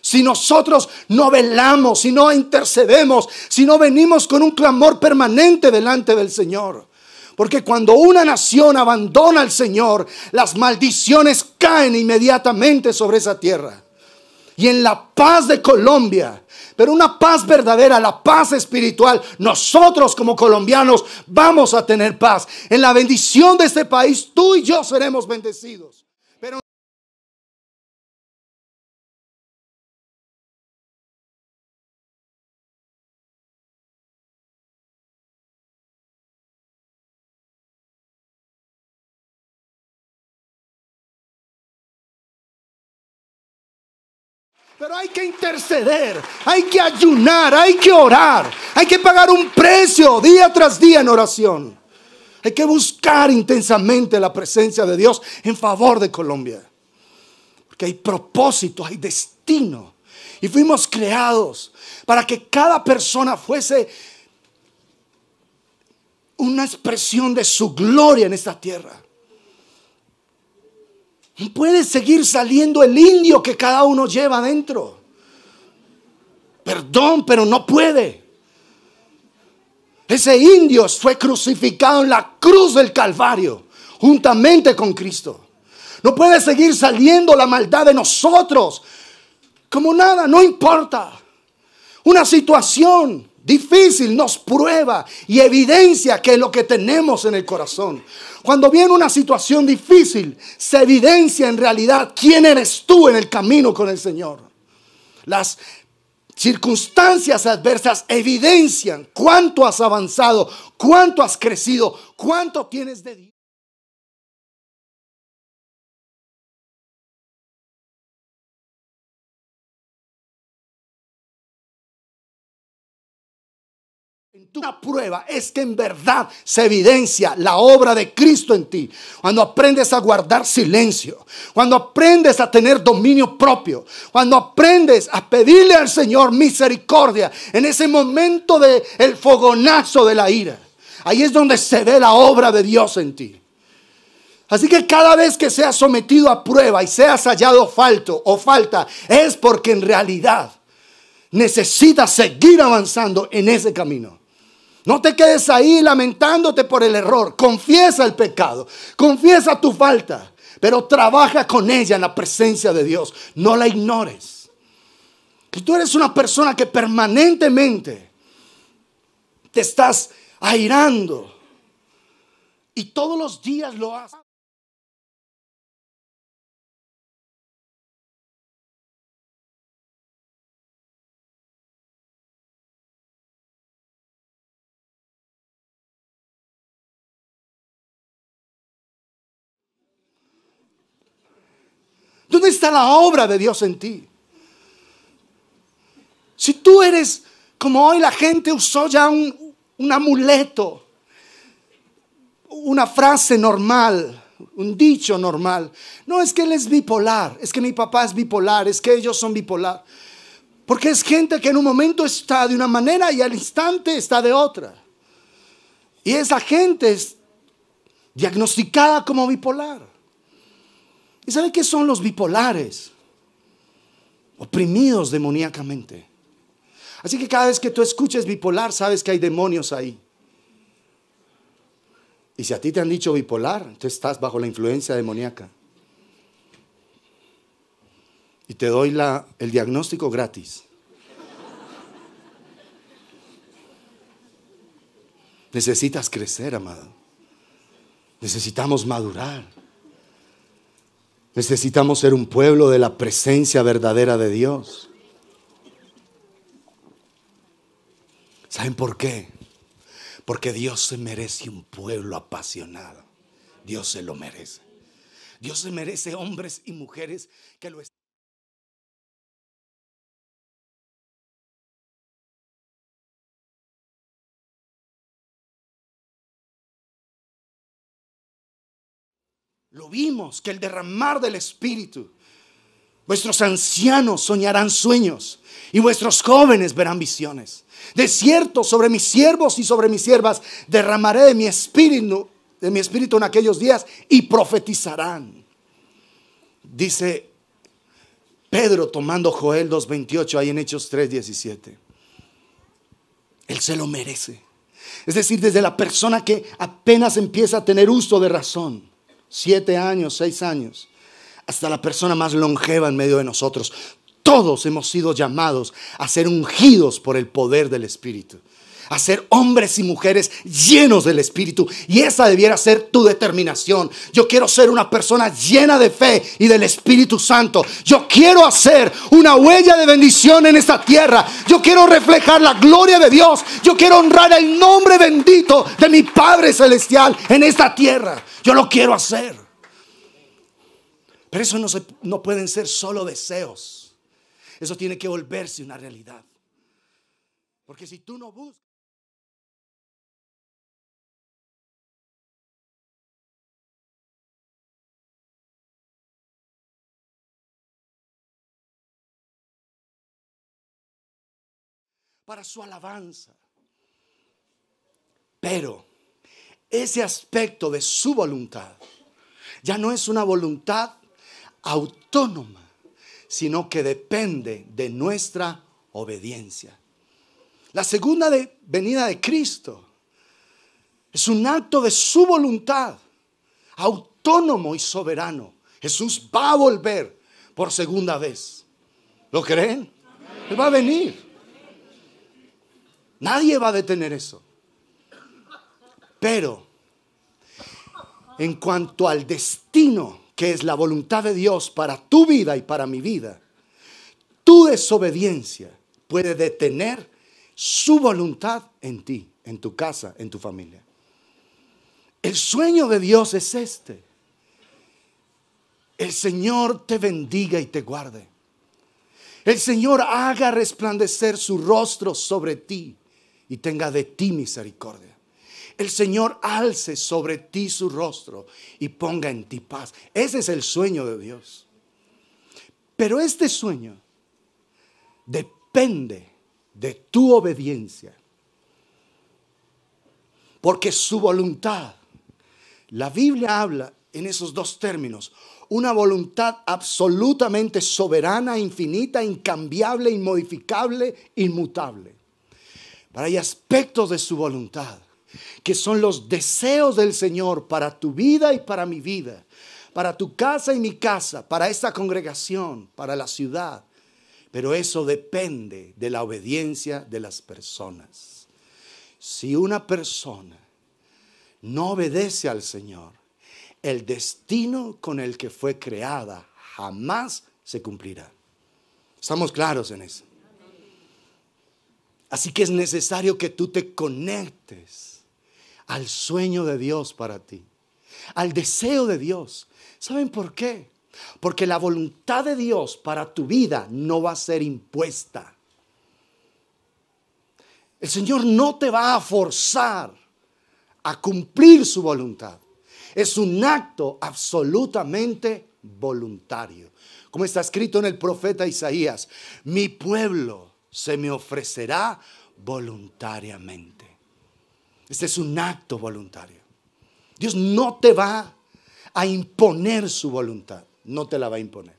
Si nosotros no velamos, si no intercedemos, si no venimos con un clamor permanente delante del Señor. Porque cuando una nación abandona al Señor, las maldiciones caen inmediatamente sobre esa tierra. Y en la paz de Colombia, pero una paz verdadera, la paz espiritual, nosotros como colombianos vamos a tener paz. En la bendición de este país, tú y yo seremos bendecidos. Pero hay que interceder, hay que ayunar, hay que orar, hay que pagar un precio día tras día en oración. Hay que buscar intensamente la presencia de Dios en favor de Colombia. Porque hay propósito, hay destino. Y fuimos creados para que cada persona fuese una expresión de su gloria en esta tierra. No puede seguir saliendo el indio que cada uno lleva adentro. Perdón, pero no puede. Ese indio fue crucificado en la cruz del Calvario, juntamente con Cristo. No puede seguir saliendo la maldad de nosotros como nada, no importa. Una situación difícil nos prueba y evidencia que es lo que tenemos en el corazón. Cuando viene una situación difícil, se evidencia en realidad quién eres tú en el camino con el Señor. Las circunstancias adversas evidencian cuánto has avanzado, cuánto has crecido, cuánto tienes de Dios. Una prueba es que en verdad se evidencia la obra de Cristo en ti. Cuando aprendes a guardar silencio, cuando aprendes a tener dominio propio, cuando aprendes a pedirle al Señor misericordia en ese momento del fogonazo de la ira. Ahí es donde se ve la obra de Dios en ti. Así que cada vez que seas sometido a prueba y seas hallado falta, es porque en realidad necesitas seguir avanzando en ese camino. No te quedes ahí lamentándote por el error. Confiesa el pecado, confiesa tu falta, pero trabaja con ella en la presencia de Dios. No la ignores. Que tú eres una persona que permanentemente te estás airando y todos los días lo haces. ¿Dónde está la obra de Dios en ti? Si tú eres como hoy la gente usó ya un amuleto, una frase normal, un dicho normal. No, es que él es bipolar, es que mi papá es bipolar, es que ellos son bipolar. Porque es gente que en un momento está de una manera y al instante está de otra. Y esa gente es diagnosticada como bipolar. ¿Y sabe qué son los bipolares? Oprimidos demoníacamente. Así que cada vez que tú escuches bipolar, sabes que hay demonios ahí. Y si a ti te han dicho bipolar, tú estás bajo la influencia demoníaca. Y te doy el diagnóstico gratis. Necesitas crecer, amado. Necesitamos madurar. Necesitamos ser un pueblo de la presencia verdadera de Dios. ¿Saben por qué? Porque Dios se merece un pueblo apasionado. Dios se lo merece. Dios se merece hombres y mujeres que lo estén. Lo vimos, que el derramar del Espíritu. Vuestros ancianos soñarán sueños y vuestros jóvenes verán visiones. De cierto, sobre mis siervos y sobre mis siervas derramaré de mi espíritu en aquellos días y profetizarán. Dice Pedro tomando Joel 2:28 ahí en Hechos 3:17. Él se lo merece. Es decir, desde la persona que apenas empieza a tener uso de razón, 7 años, 6 años, hasta la persona más longeva en medio de nosotros. Todos hemos sido llamados a ser ungidos por el poder del Espíritu. A ser hombres y mujeres llenos del Espíritu. Y esa debiera ser tu determinación. Yo quiero ser una persona llena de fe y del Espíritu Santo. Yo quiero hacer una huella de bendición en esta tierra. Yo quiero reflejar la gloria de Dios. Yo quiero honrar el nombre bendito de mi Padre Celestial en esta tierra. Yo lo quiero hacer. Pero eso no pueden ser solo deseos. Eso tiene que volverse una realidad. Porque si tú no buscas para su alabanza, pero ese aspecto de su voluntad ya no es una voluntad autónoma, sino que depende de nuestra obediencia. La segunda venida de Cristo es un acto de su voluntad, autónomo y soberano. Jesús va a volver por segunda vez. ¿Lo creen? Él va a venir. Nadie va a detener eso. Pero en cuanto al destino que es la voluntad de Dios para tu vida y para mi vida, tu desobediencia puede detener su voluntad en ti, en tu casa, en tu familia. El sueño de Dios es este: el Señor te bendiga y te guarde. El Señor haga resplandecer su rostro sobre ti y tenga de ti misericordia. El Señor alce sobre ti su rostro y ponga en ti paz. Ese es el sueño de Dios. Pero este sueño depende de tu obediencia. Porque su voluntad, la Biblia habla en esos dos términos: una voluntad absolutamente soberana, infinita, incambiable, inmodificable, inmutable. Pero hay aspectos de su voluntad que son los deseos del Señor para tu vida y para mi vida, para tu casa y mi casa, para esta congregación, para la ciudad. Pero eso depende de la obediencia de las personas. Si una persona no obedece al Señor, el destino con el que fue creada jamás se cumplirá. ¿Estamos claros en eso? Así que es necesario que tú te conectes al sueño de Dios para ti, al deseo de Dios. ¿Saben por qué? Porque la voluntad de Dios para tu vida no va a ser impuesta. El Señor no te va a forzar a cumplir su voluntad. Es un acto absolutamente voluntario. Como está escrito en el profeta Isaías, mi pueblo se me ofrecerá voluntariamente. Este es un acto voluntario. Dios no te va a imponer su voluntad. No te la va a imponer.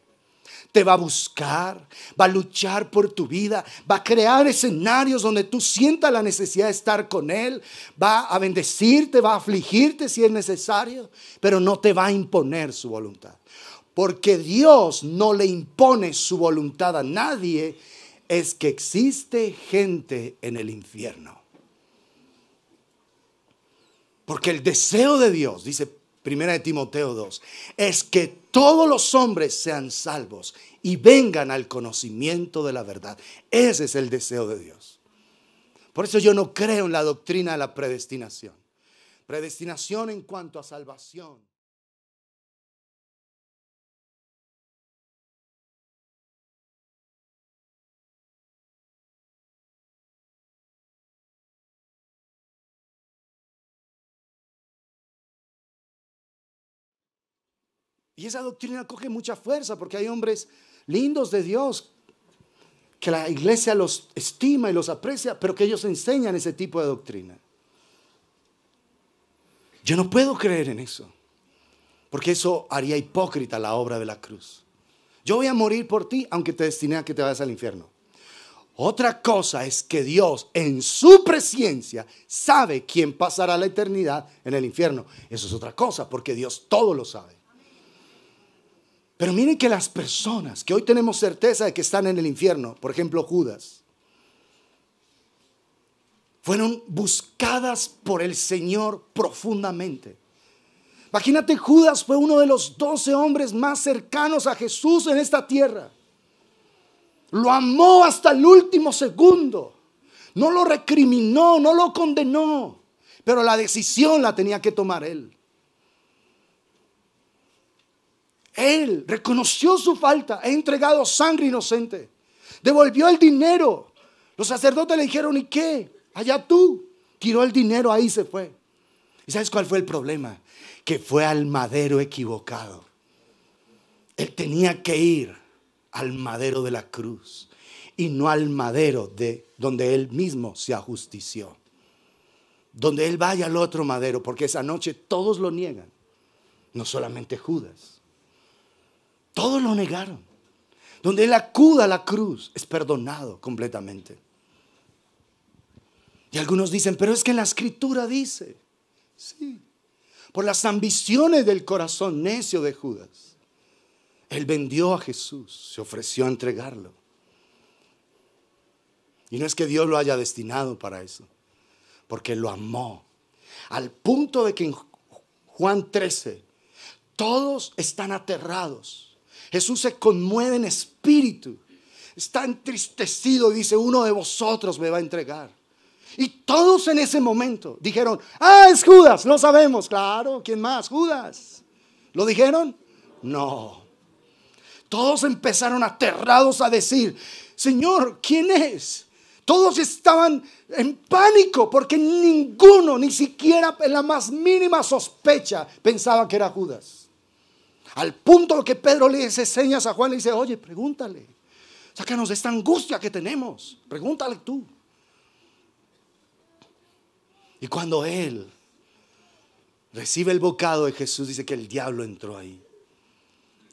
Te va a buscar, va a luchar por tu vida, va a crear escenarios donde tú sientas la necesidad de estar con Él, va a bendecirte, va a afligirte si es necesario, pero no te va a imponer su voluntad. Porque Dios no le impone su voluntad a nadie, es que existe gente en el infierno. Porque el deseo de Dios, dice 1 Timoteo 2, es que todos los hombres sean salvos y vengan al conocimiento de la verdad. Ese es el deseo de Dios. Por eso yo no creo en la doctrina de la predestinación. Predestinación en cuanto a salvación. Y esa doctrina coge mucha fuerza porque hay hombres lindos de Dios que la iglesia los estima y los aprecia, pero que ellos enseñan ese tipo de doctrina. Yo no puedo creer en eso, porque eso haría hipócrita la obra de la cruz. Yo voy a morir por ti, aunque te destiné a que te vayas al infierno. Otra cosa es que Dios en su presencia sabe quién pasará la eternidad en el infierno. Eso es otra cosa, porque Dios todo lo sabe. Pero miren que las personas que hoy tenemos certeza de que están en el infierno, por ejemplo Judas, fueron buscadas por el Señor profundamente. Imagínate, Judas fue uno de los 12 hombres más cercanos a Jesús en esta tierra. Lo amó hasta el último segundo. No lo recriminó, no lo condenó, pero la decisión la tenía que tomar él. Él reconoció su falta, ha entregado sangre inocente, devolvió el dinero. Los sacerdotes le dijeron, ¿y qué? Allá tú. Tiró el dinero, ahí se fue. ¿Y sabes cuál fue el problema? Que fue al madero equivocado. Él tenía que ir al madero de la cruz y no al madero de donde él mismo se ajustició. Donde él vaya al otro madero, porque esa noche todos lo niegan, no solamente Judas. Todos lo negaron. Donde él acuda a la cruz es perdonado completamente. Y algunos dicen, pero es que en la escritura dice, sí, por las ambiciones del corazón necio de Judas, él vendió a Jesús, se ofreció a entregarlo. Y no es que Dios lo haya destinado para eso, porque lo amó. Al punto de que en Juan 13, todos están aterrados. Jesús se conmueve en espíritu, está entristecido y dice, uno de vosotros me va a entregar. Y todos en ese momento dijeron, es Judas, lo sabemos. Claro, ¿quién más? Judas. ¿Lo dijeron? No. Todos empezaron aterrados a decir, Señor, ¿quién es? Todos estaban en pánico porque ninguno, ni siquiera en la más mínima sospecha, pensaba que era Judas. Al punto que Pedro le hace señas a Juan, le dice, oye, pregúntale, sácanos de esta angustia que tenemos, pregúntale tú. Y cuando él recibe el bocado de Jesús, dice que el diablo entró ahí.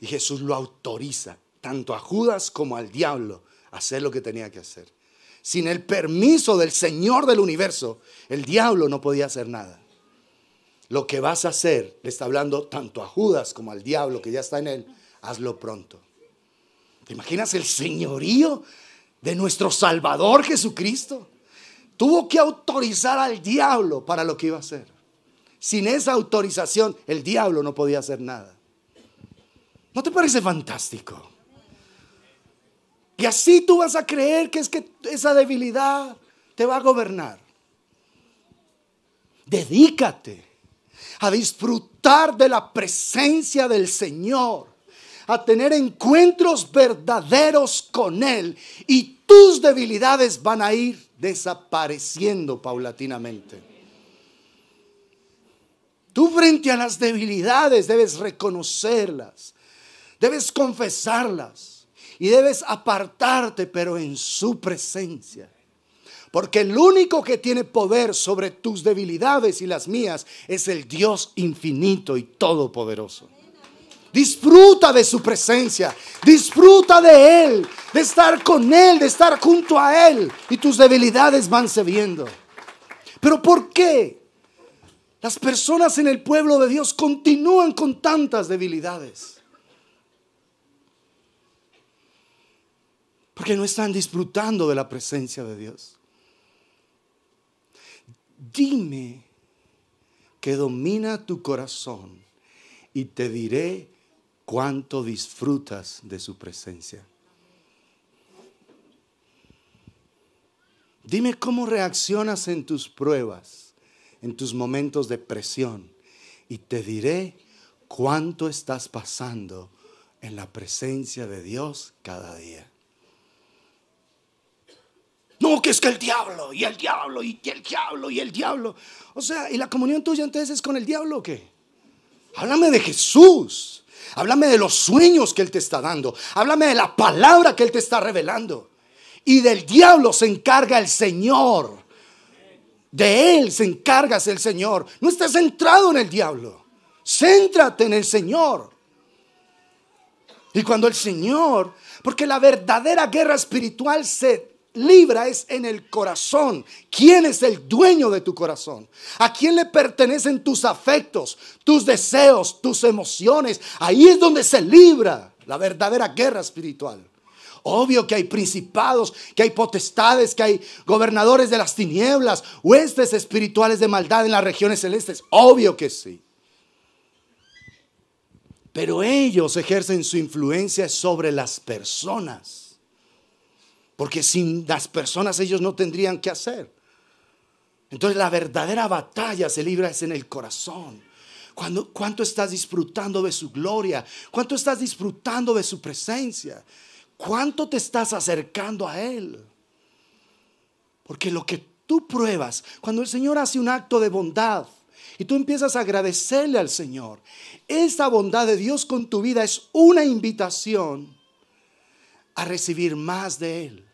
Y Jesús lo autoriza, tanto a Judas como al diablo, a hacer lo que tenía que hacer. Sin el permiso del Señor del universo, el diablo no podía hacer nada. Lo que vas a hacer, le está hablando tanto a Judas como al diablo que ya está en él, hazlo pronto. ¿Te imaginas el señorío de nuestro Salvador Jesucristo? Tuvo que autorizar al diablo para lo que iba a hacer. Sin esa autorización, el diablo no podía hacer nada. ¿No te parece fantástico? Y así tú vas a creer que es que esa debilidad te va a gobernar. Dedícate a disfrutar de la presencia del Señor, a tener encuentros verdaderos con Él y tus debilidades van a ir desapareciendo paulatinamente. Tú frente a las debilidades debes reconocerlas, debes confesarlas y debes apartarte, pero en su presencia. Porque el único que tiene poder sobre tus debilidades y las mías es el Dios infinito y todopoderoso. Disfruta de su presencia, disfruta de Él, de estar con Él, de estar junto a Él, y tus debilidades van cediendo. ¿Pero por qué las personas en el pueblo de Dios continúan con tantas debilidades? Porque no están disfrutando de la presencia de Dios. Dime que domina tu corazón y te diré cuánto disfrutas de su presencia. Dime cómo reaccionas en tus pruebas, en tus momentos de presión, y te diré cuánto estás pasando en la presencia de Dios cada día. No, que es que el diablo, y el diablo, y el diablo, y el diablo. O sea, ¿y la comunión tuya entonces es con el diablo o qué? Háblame de Jesús. Háblame de los sueños que Él te está dando. Háblame de la palabra que Él te está revelando. Y del diablo se encarga el Señor. De Él se encarga el Señor. No estés centrado en el diablo. Céntrate en el Señor. Y cuando el Señor, porque la verdadera guerra espiritual se libra es en el corazón. ¿Quién es el dueño de tu corazón? ¿A quién le pertenecen tus afectos, tus deseos, tus emociones? Ahí es donde se libra la verdadera guerra espiritual. Obvio que hay principados, que hay potestades, que hay gobernadores de las tinieblas, huestes espirituales de maldad en las regiones celestes. Obvio que sí. Pero ellos ejercen su influencia sobre las personas. Porque sin las personas ellos no tendrían que hacer. Entonces la verdadera batalla se libra es en el corazón. ¿Cuánto estás disfrutando de su gloria? ¿Cuánto estás disfrutando de su presencia? ¿Cuánto te estás acercando a Él? Porque lo que tú pruebas, cuando el Señor hace un acto de bondad y tú empiezas a agradecerle al Señor, esa bondad de Dios con tu vida es una invitación a recibir más de Él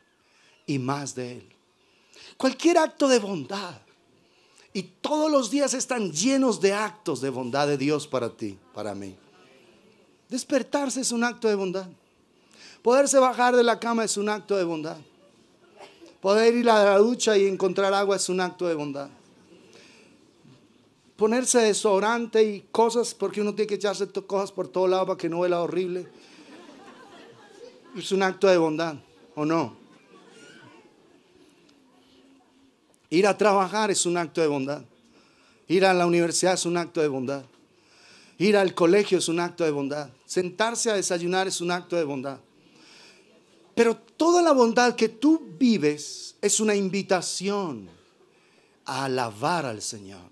y más de Él. Cualquier acto de bondad, y todos los días están llenos de actos de bondad de Dios para ti, para mí. Despertarse es un acto de bondad. Poderse bajar de la cama es un acto de bondad. Poder ir a la ducha y encontrar agua es un acto de bondad. Ponerse desodorante y cosas, porque uno tiene que echarse cosas por todo lado para que no huela horrible, es un acto de bondad, ¿o no? Ir a trabajar es un acto de bondad. Ir a la universidad es un acto de bondad. Ir al colegio es un acto de bondad. Sentarse a desayunar es un acto de bondad. Pero toda la bondad que tú vives es una invitación a alabar al Señor.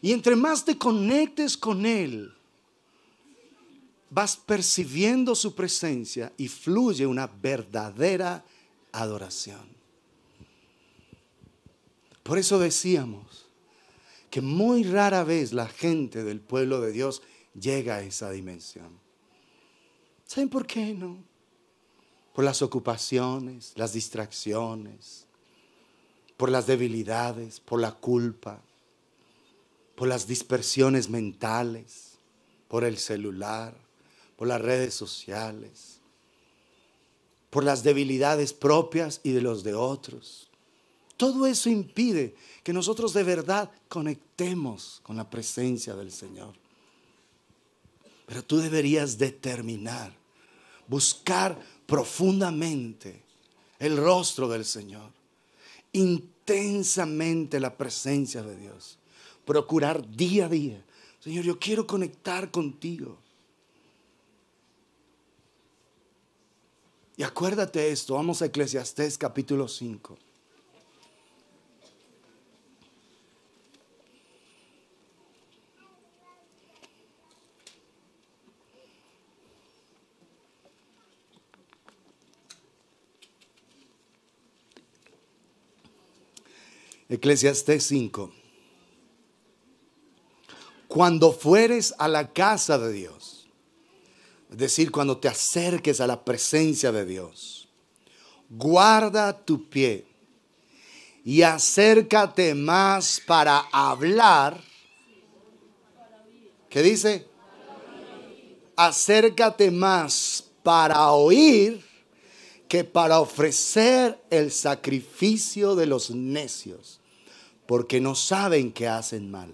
Y entre más te conectes con Él, vas percibiendo su presencia y fluye una verdadera adoración. Por eso decíamos que muy rara vez la gente del pueblo de Dios llega a esa dimensión. ¿Saben por qué no? Por las ocupaciones, las distracciones, por las debilidades, por la culpa, por las dispersiones mentales, por el celular, por las redes sociales, por las debilidades propias y de los de otros. Todo eso impide que nosotros de verdad conectemos con la presencia del Señor. Pero tú deberías determinar, buscar profundamente el rostro del Señor, intensamente la presencia de Dios, procurar día a día. Señor, yo quiero conectar contigo. Y acuérdate esto, vamos a Eclesiastés capítulo 5. Eclesiastés 5. Cuando fueres a la casa de Dios, es decir, cuando te acerques a la presencia de Dios, guarda tu pie y acércate más para hablar. ¿Qué dice? Acércate más para oír que para ofrecer el sacrificio de los necios, porque no saben que hacen mal.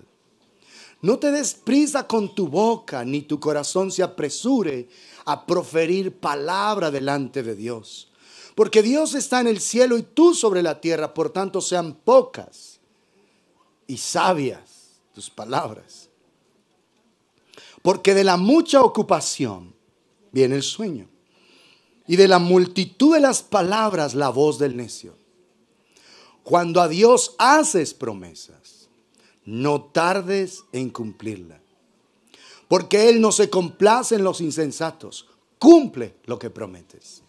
No te des prisa con tu boca, ni tu corazón se apresure a proferir palabra delante de Dios. Porque Dios está en el cielo y tú sobre la tierra, por tanto sean pocas y sabias tus palabras. Porque de la mucha ocupación viene el sueño, y de la multitud de las palabras la voz del necio. Cuando a Dios haces promesas, no tardes en cumplirla, porque Él no se complace en los insensatos. Cumple lo que prometes.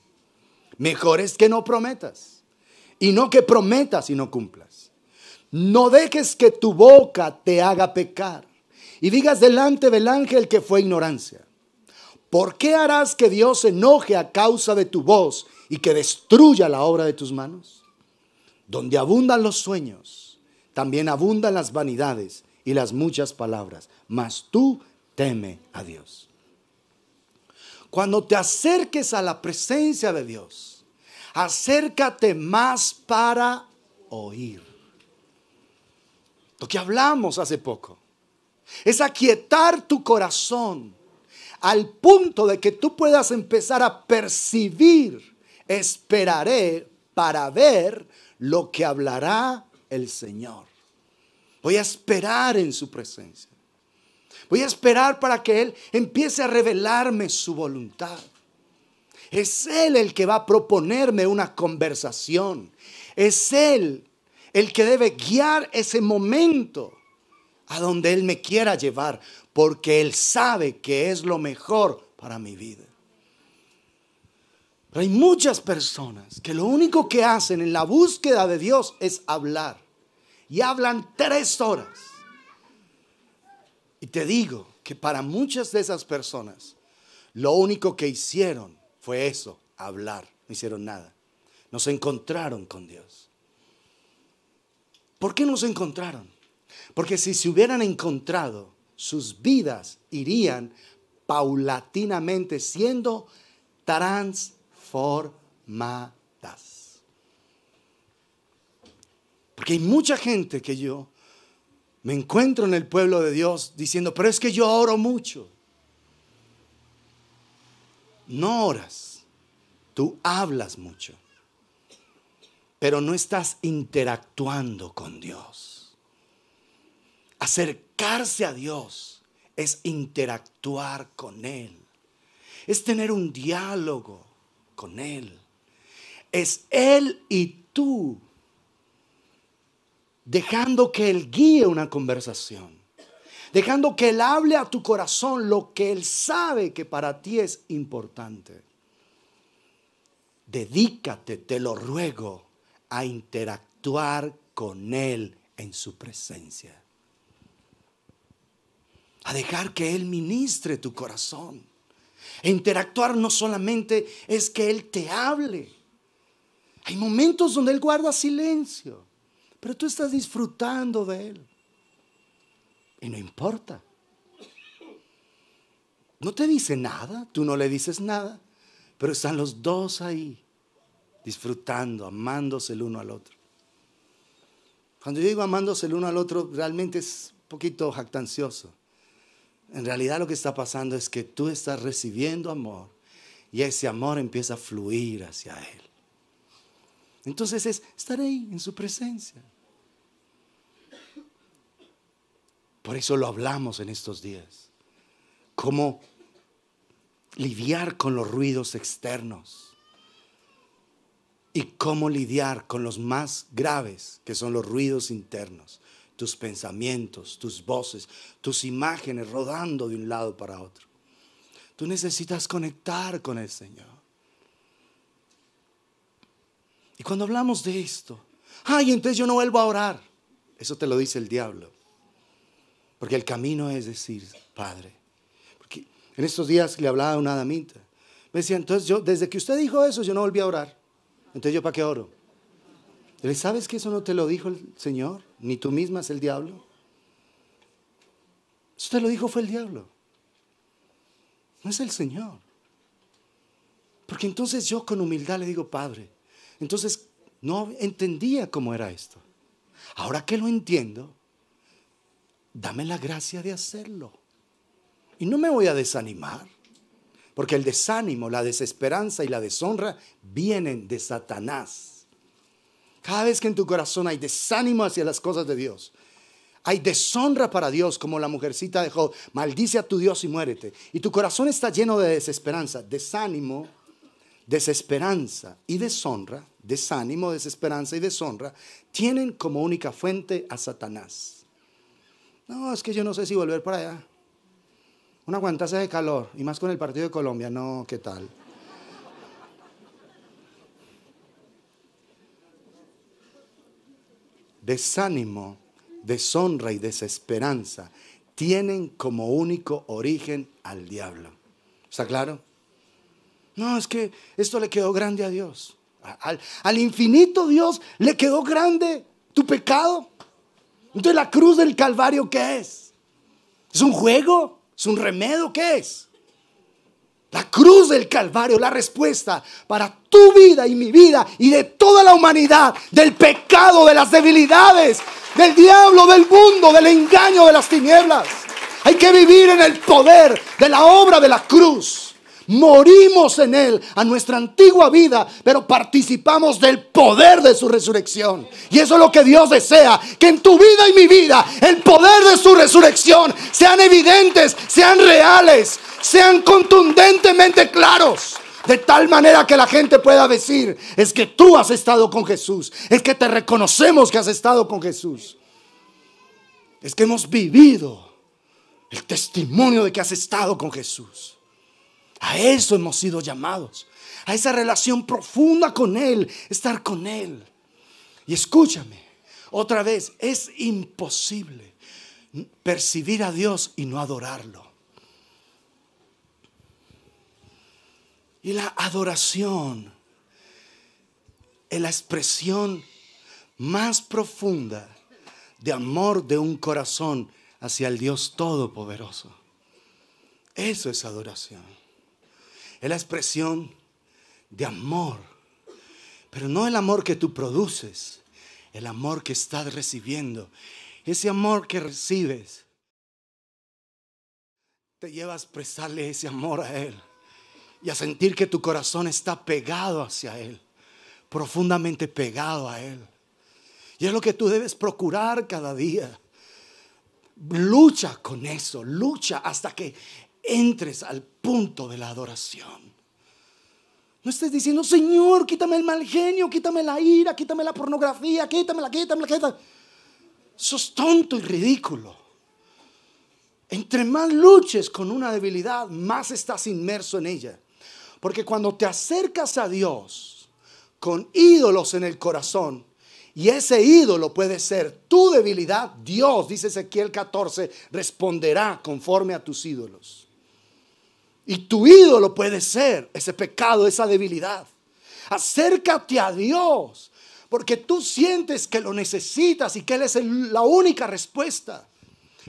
Mejor es que no prometas, y no que prometas y no cumplas. No dejes que tu boca te haga pecar, y digas delante del ángel que fue ignorancia. ¿Por qué harás que Dios se enoje a causa de tu voz y que destruya la obra de tus manos? Donde abundan los sueños, también abundan las vanidades y las muchas palabras. Mas tú teme a Dios. Cuando te acerques a la presencia de Dios, acércate más para oír. Lo que hablamos hace poco es aquietar tu corazón al punto de que tú puedas empezar a percibir. Esperaré para ver lo que hablará el Señor. Voy a esperar en su presencia. Voy a esperar para que Él empiece a revelarme su voluntad. Es Él el que va a proponerme una conversación. Es Él el que debe guiar ese momento a donde Él me quiera llevar, porque Él sabe que es lo mejor para mi vida. Pero hay muchas personas que lo único que hacen en la búsqueda de Dios es hablar. Y hablan 3 horas. Y te digo que para muchas de esas personas, lo único que hicieron fue eso, hablar. No hicieron nada. No se encontraron con Dios. ¿Por qué no se encontraron? Porque si se hubieran encontrado, sus vidas irían paulatinamente siendo transformadas. Porque hay mucha gente que yo me encuentro en el pueblo de Dios diciendo, pero es que yo oro mucho. No oras, tú hablas mucho, pero no estás interactuando con Dios. Acercarse a Dios es interactuar con Él. Es tener un diálogo con Él. Es Él y tú, dejando que Él guíe una conversación. Dejando que Él hable a tu corazón lo que Él sabe que para ti es importante. Dedícate, te lo ruego, a interactuar con Él en su presencia. A dejar que Él ministre tu corazón. E interactuar no solamente es que Él te hable. Hay momentos donde Él guarda silencio, pero tú estás disfrutando de Él. Y no importa. No te dice nada, tú no le dices nada, pero están los dos ahí, disfrutando, amándose el uno al otro. Cuando yo digo amándose el uno al otro, realmente es un poquito jactancioso. En realidad lo que está pasando es que tú estás recibiendo amor y ese amor empieza a fluir hacia Él. Entonces es estar ahí en su presencia. Por eso lo hablamos en estos días. Cómo lidiar con los ruidos externos y cómo lidiar con los más graves, que son los ruidos internos. Tus pensamientos, tus voces, tus imágenes rodando de un lado para otro. Tú necesitas conectar con el Señor. Y cuando hablamos de esto, entonces yo no vuelvo a orar. Eso te lo dice el diablo. Porque el camino es decir, Padre. Porque en estos días le hablaba a una damita. Me decía, entonces yo, desde que usted dijo eso, yo no volví a orar. Entonces yo, ¿para qué oro? Yo le dije, ¿sabes que eso no te lo dijo el Señor? Ni tú misma, es el diablo. Eso te lo dijo fue el diablo. No es el Señor. Porque entonces yo con humildad le digo, Padre, entonces no entendía cómo era esto. Ahora que lo entiendo, dame la gracia de hacerlo. Y no me voy a desanimar. Porque el desánimo, la desesperanza y la deshonra vienen de Satanás. Cada vez que en tu corazón hay desánimo hacia las cosas de Dios, hay deshonra para Dios, como la mujercita de Job, maldice a tu Dios y muérete. Y tu corazón está lleno de desesperanza, desánimo, desesperanza y deshonra, desánimo, desesperanza y deshonra, tienen como única fuente a Satanás. No, es que yo no sé si volver para allá. Una aguantaza de calor, y más con el partido de Colombia, no, ¿qué tal? Desánimo, deshonra y desesperanza tienen como único origen al diablo. ¿Está claro? No, es que esto le quedó grande a Dios. Al infinito Dios le quedó grande tu pecado. Entonces la cruz del Calvario, ¿qué es? ¿Es un juego? ¿Es un remedio? ¿Qué es? La cruz del Calvario, la respuesta para tu vida y mi vida y de toda la humanidad, del pecado, de las debilidades, del diablo, del mundo, del engaño, de las tinieblas. Hay que vivir en el poder de la obra de la cruz. Morimos en Él, a nuestra antigua vida, pero participamos del poder de su resurrección. Y eso es lo que Dios desea, que en tu vida y mi vida, el poder de su resurrección sean evidentes, sean reales, sean contundentemente claros. De tal manera que la gente pueda decir, es que tú has estado con Jesús, es que te reconocemos que has estado con Jesús. Es que hemos vivido el testimonio de que has estado con Jesús. A eso hemos sido llamados, a esa relación profunda con Él, estar con Él. Y escúchame, otra vez, es imposible percibir a Dios y no adorarlo. Y la adoración es la expresión más profunda de amor de un corazón hacia el Dios Todopoderoso. Eso es adoración. Es la expresión de amor, pero no el amor que tú produces, el amor que estás recibiendo. Ese amor que recibes te lleva a expresarle ese amor a Él y a sentir que tu corazón está pegado hacia Él, profundamente pegado a Él. Y es lo que tú debes procurar cada día. Lucha con eso, lucha hasta que entres al punto de la adoración. No estés diciendo, Señor, quítame el mal genio, quítame la ira, quítame la pornografía, quítamela. Eso es tonto y ridículo. Entre más luches con una debilidad, más estás inmerso en ella. Porque cuando te acercas a Dios con ídolos en el corazón, y ese ídolo puede ser tu debilidad, Dios, dice Ezequiel 14, responderá conforme a tus ídolos. Y tu ídolo puede ser ese pecado, esa debilidad. Acércate a Dios, porque tú sientes que lo necesitas y que Él es la única respuesta.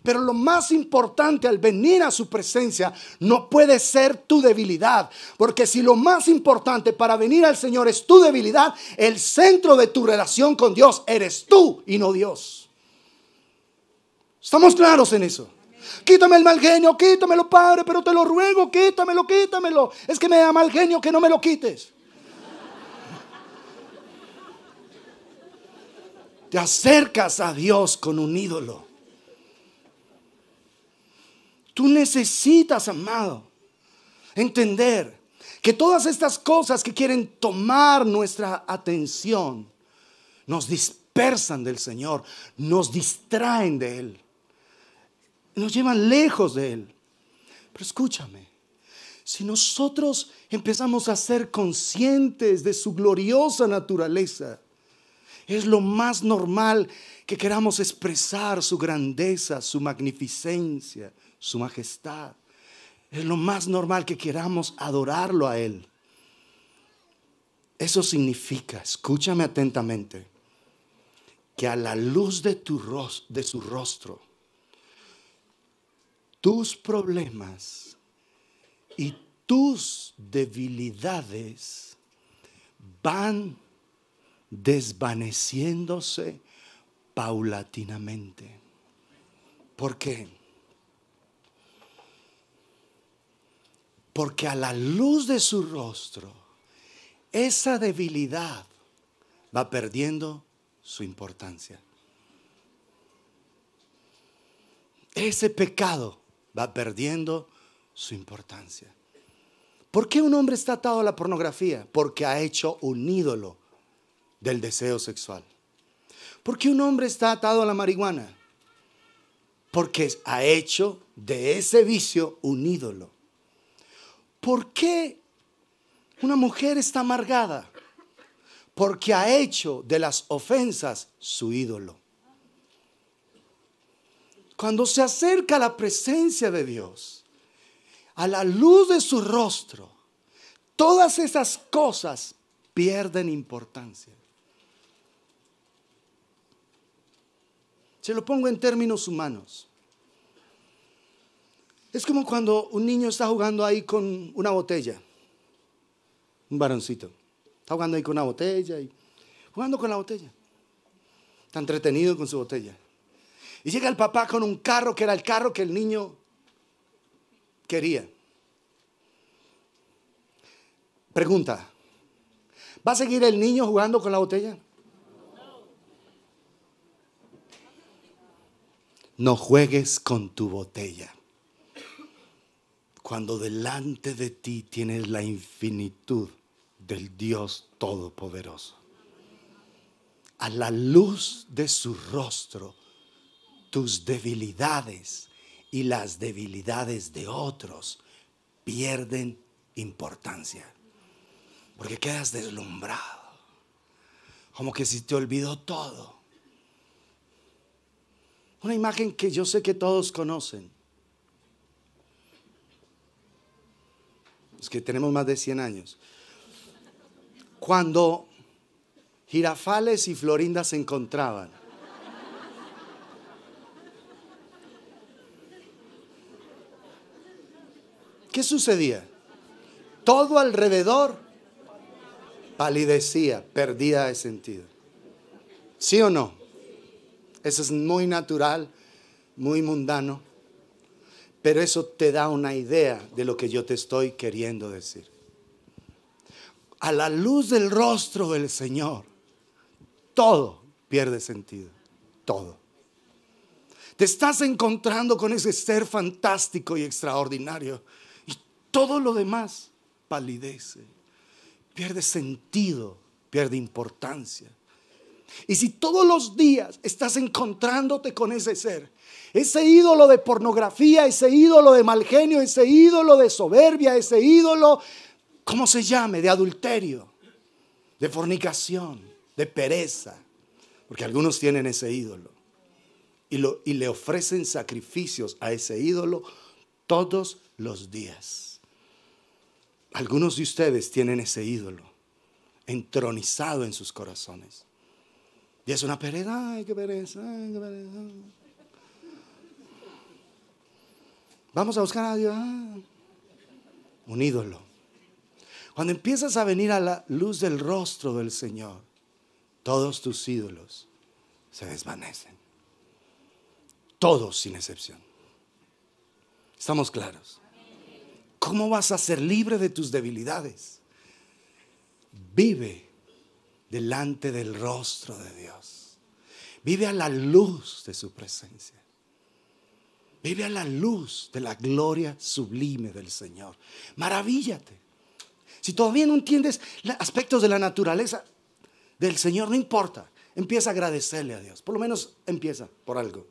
Pero lo más importante al venir a su presencia no puede ser tu debilidad. Porque si lo más importante para venir al Señor es tu debilidad, el centro de tu relación con Dios eres tú y no Dios. ¿Estamos claros en eso? Quítame el mal genio, quítamelo, Padre, pero te lo ruego, quítamelo. Es que me da mal genio que no me lo quites. Te acercas a Dios con un ídolo. Tú necesitas, amado, entender que todas estas cosas que quieren tomar nuestra atención nos dispersan del Señor, nos distraen de Él, nos llevan lejos de Él. Pero escúchame, si nosotros empezamos a ser conscientes de su gloriosa naturaleza, Es lo más normal que queramos expresar su grandeza, su magnificencia, su majestad. Es lo más normal que queramos adorarlo a Él. Eso significa, escúchame atentamente, que a la luz de su rostro, tus problemas y tus debilidades van desvaneciéndose paulatinamente. ¿Por qué? Porque a la luz de su rostro, esa debilidad va perdiendo su importancia. Ese pecado va perdiendo su importancia. ¿Por qué un hombre está atado a la pornografía? Porque ha hecho un ídolo del deseo sexual. ¿Por qué un hombre está atado a la marihuana? Porque ha hecho de ese vicio un ídolo. ¿Por qué una mujer está amargada? Porque ha hecho de las ofensas su ídolo. Cuando se acerca a la presencia de Dios, a la luz de su rostro, todas esas cosas pierden importancia. Se lo pongo en términos humanos. Es como cuando un niño está jugando ahí con una botella. Un varoncito. Está jugando ahí con una botella y jugando con la botella. Está entretenido con su botella. Y llega el papá con un carro que era el carro que el niño quería. Pregunta: ¿va a seguir el niño jugando con la botella? No juegues con tu botella cuando delante de ti tienes la infinitud del Dios Todopoderoso. A la luz de su rostro, tus debilidades y las debilidades de otros pierden importancia. Porque quedas deslumbrado, como que se te olvidó todo. Una imagen que yo sé que todos conocen. Es que tenemos más de 100 años. Cuando Girafales y Florinda se encontraban. ¿Qué sucedía? Todo alrededor palidecía, perdía de sentido. ¿Sí o no? Eso es muy natural, muy mundano. Pero eso te da una idea de lo que yo te estoy queriendo decir. A la luz del rostro del Señor, todo pierde sentido. Todo. Te estás encontrando con ese ser fantástico y extraordinario. Y todo lo demás palidece. Pierde sentido, pierde importancia. Y si todos los días estás encontrándote con ese ser, ese ídolo de pornografía, ese ídolo de mal genio, ese ídolo de soberbia, ese ídolo, ¿cómo se llame? De adulterio, de fornicación, de pereza. Porque algunos tienen ese ídolo y le ofrecen sacrificios a ese ídolo todos los días. Algunos de ustedes tienen ese ídolo entronizado en sus corazones. Y es una pereza, ay, qué pereza, ay, qué pereza. Vamos a buscar a Dios. Un ídolo. Cuando empiezas a venir a la luz del rostro del Señor, todos tus ídolos se desvanecen. Todos sin excepción. ¿Estamos claros? ¿Cómo vas a ser libre de tus debilidades? Vive delante del rostro de Dios. Vive a la luz de su presencia. Vive a la luz de la gloria sublime del Señor. Maravíllate. Si todavía no entiendes aspectos de la naturaleza del Señor, no importa. Empieza a agradecerle a Dios. Por lo menos empieza por algo.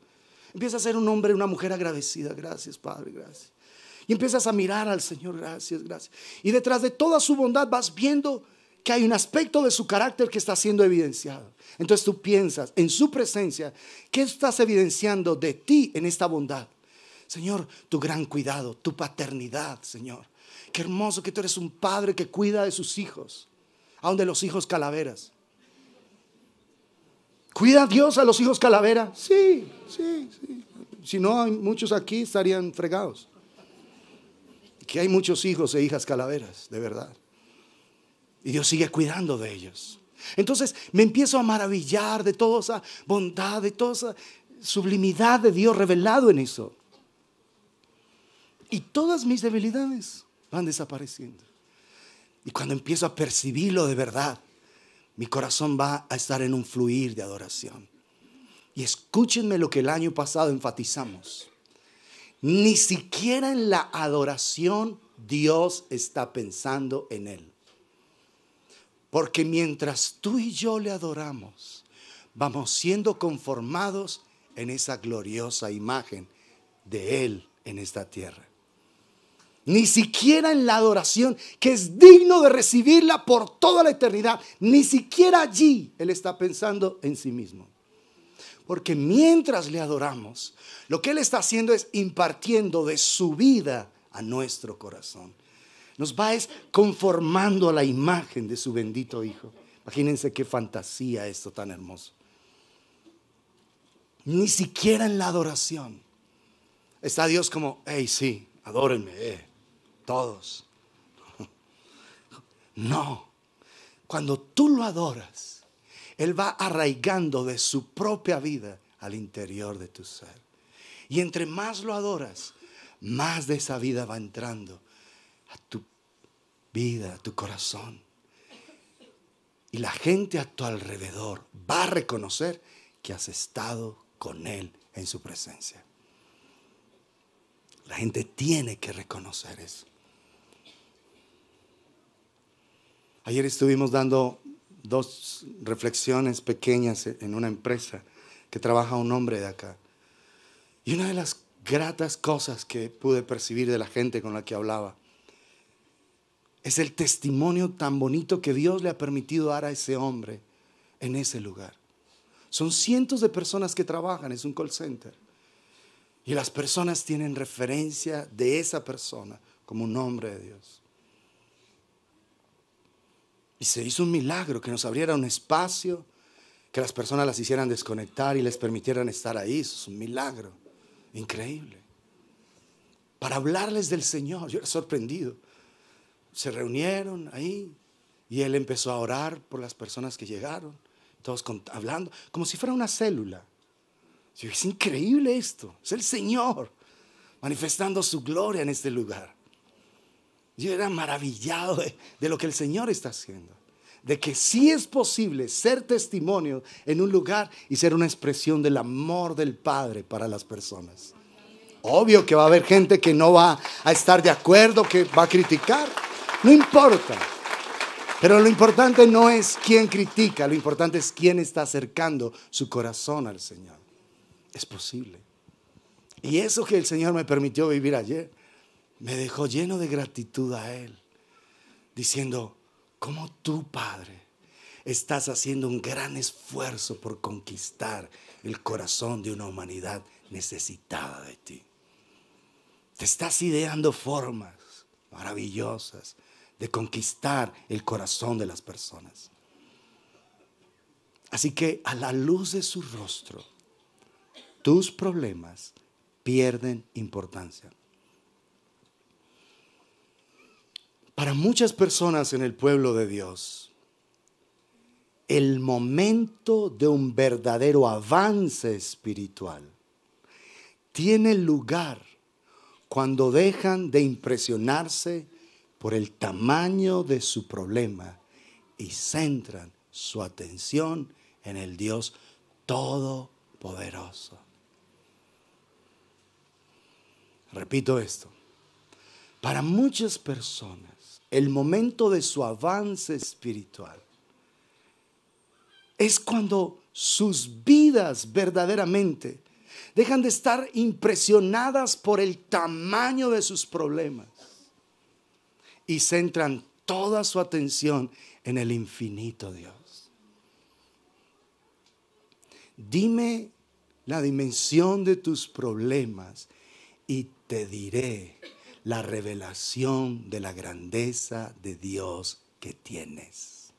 Empieza a ser un hombre, una mujer agradecida. Gracias, Padre, gracias. Y empiezas a mirar al Señor, gracias, gracias. Y detrás de toda su bondad vas viendo que hay un aspecto de su carácter que está siendo evidenciado. Entonces tú piensas en su presencia, ¿qué estás evidenciando de ti en esta bondad? Señor, tu gran cuidado, tu paternidad, Señor. Qué hermoso que tú eres un padre que cuida de sus hijos, aun de los hijos calaveras. ¿Cuida a Dios a los hijos calavera? Sí. Si no, hay muchos aquí estarían fregados. Que hay muchos hijos e hijas calaveras, de verdad. Y Dios sigue cuidando de ellos. Entonces me empiezo a maravillar de toda esa bondad, de toda esa sublimidad de Dios revelado en eso. Y todas mis debilidades van desapareciendo. Y cuando empiezo a percibirlo de verdad, mi corazón va a estar en un fluir de adoración. Y escúchenme lo que el año pasado enfatizamos. Ni siquiera en la adoración Dios está pensando en él. Porque mientras tú y yo le adoramos, vamos siendo conformados en esa gloriosa imagen de Él en esta tierra. Ni siquiera en la adoración, que es digno de recibirla por toda la eternidad, ni siquiera allí Él está pensando en sí mismo. Porque mientras le adoramos, lo que Él está haciendo es impartiendo de su vida a nuestro corazón. Nos va conformando a la imagen de su bendito Hijo. Imagínense qué fantasía esto tan hermoso. Ni siquiera en la adoración está Dios como, hey, sí, adórenme, todos. No, cuando tú lo adoras, Él va arraigando de su propia vida al interior de tu ser. Y entre más lo adoras, más de esa vida va entrando a tu vida, a tu corazón. Y la gente a tu alrededor va a reconocer que has estado con Él en su presencia. La gente tiene que reconocer eso. Ayer estuvimos dando 2 reflexiones pequeñas en una empresa que trabaja un hombre de acá. Y una de las gratas cosas que pude percibir de la gente con la que hablaba es el testimonio tan bonito que Dios le ha permitido dar a ese hombre en ese lugar. Son cientos de personas que trabajan, es un call center. Y las personas tienen referencia de esa persona como un hombre de Dios. Y se hizo un milagro que nos abriera un espacio, que las personas las hicieran desconectar y les permitieran estar ahí. Eso es un milagro increíble. Para hablarles del Señor, yo era sorprendido. Se reunieron ahí y él empezó a orar por las personas que llegaron, todos hablando, como si fuera una célula. Es increíble esto, es el Señor manifestando su gloria en este lugar. Yo era maravillado de lo que el Señor está haciendo, de que sí es posible ser testimonio en un lugar y ser una expresión del amor del Padre para las personas. Obvio que va a haber gente que no va a estar de acuerdo, que va a criticar. No importa. Pero lo importante no es quién critica, lo importante es quién está acercando su corazón al Señor. Es posible. Y eso que el Señor me permitió vivir ayer, me dejó lleno de gratitud a Él, diciendo, ¿cómo tú, Padre, estás haciendo un gran esfuerzo por conquistar el corazón de una humanidad necesitada de ti? Te estás ideando formas maravillosas de conquistar el corazón de las personas. Así que a la luz de su rostro, tus problemas pierden importancia. Para muchas personas en el pueblo de Dios, el momento de un verdadero avance espiritual tiene lugar cuando dejan de impresionarse por el tamaño de su problema y centran su atención en el Dios Todopoderoso. Repito esto. Para muchas personas, el momento de su avance espiritual es cuando sus vidas verdaderamente dejan de estar impresionadas por el tamaño de sus problemas y centran toda su atención en el infinito Dios. Dime la dimensión de tus problemas y te diré la revelación de la grandeza de Dios que tienes.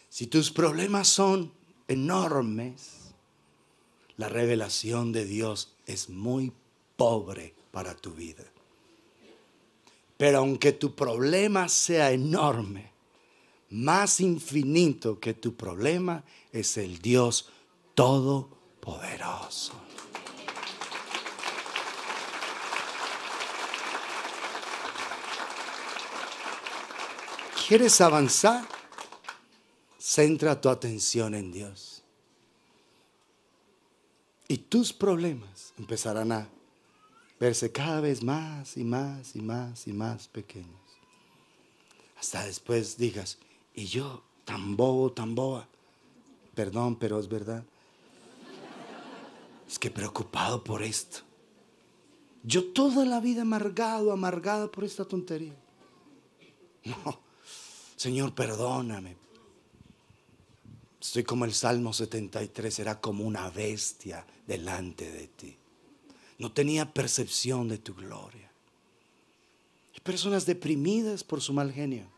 Si tus problemas son enormes, la revelación de Dios es muy pobre para tu vida. Pero aunque tu problema sea enorme, más infinito que tu problema es el Dios Todopoderoso. ¿Quieres avanzar? Centra tu atención en Dios. Y tus problemas empezarán a verse cada vez más y más y más y más pequeños. Hasta después digas, y yo tan bobo, tan boba. Perdón, pero es verdad. Es que preocupado por esto. Yo toda la vida amargada por esta tontería. No, Señor, perdóname. Estoy como el Salmo 73, era como una bestia delante de ti. No tenía percepción de tu gloria. Hay personas deprimidas por su mal genio.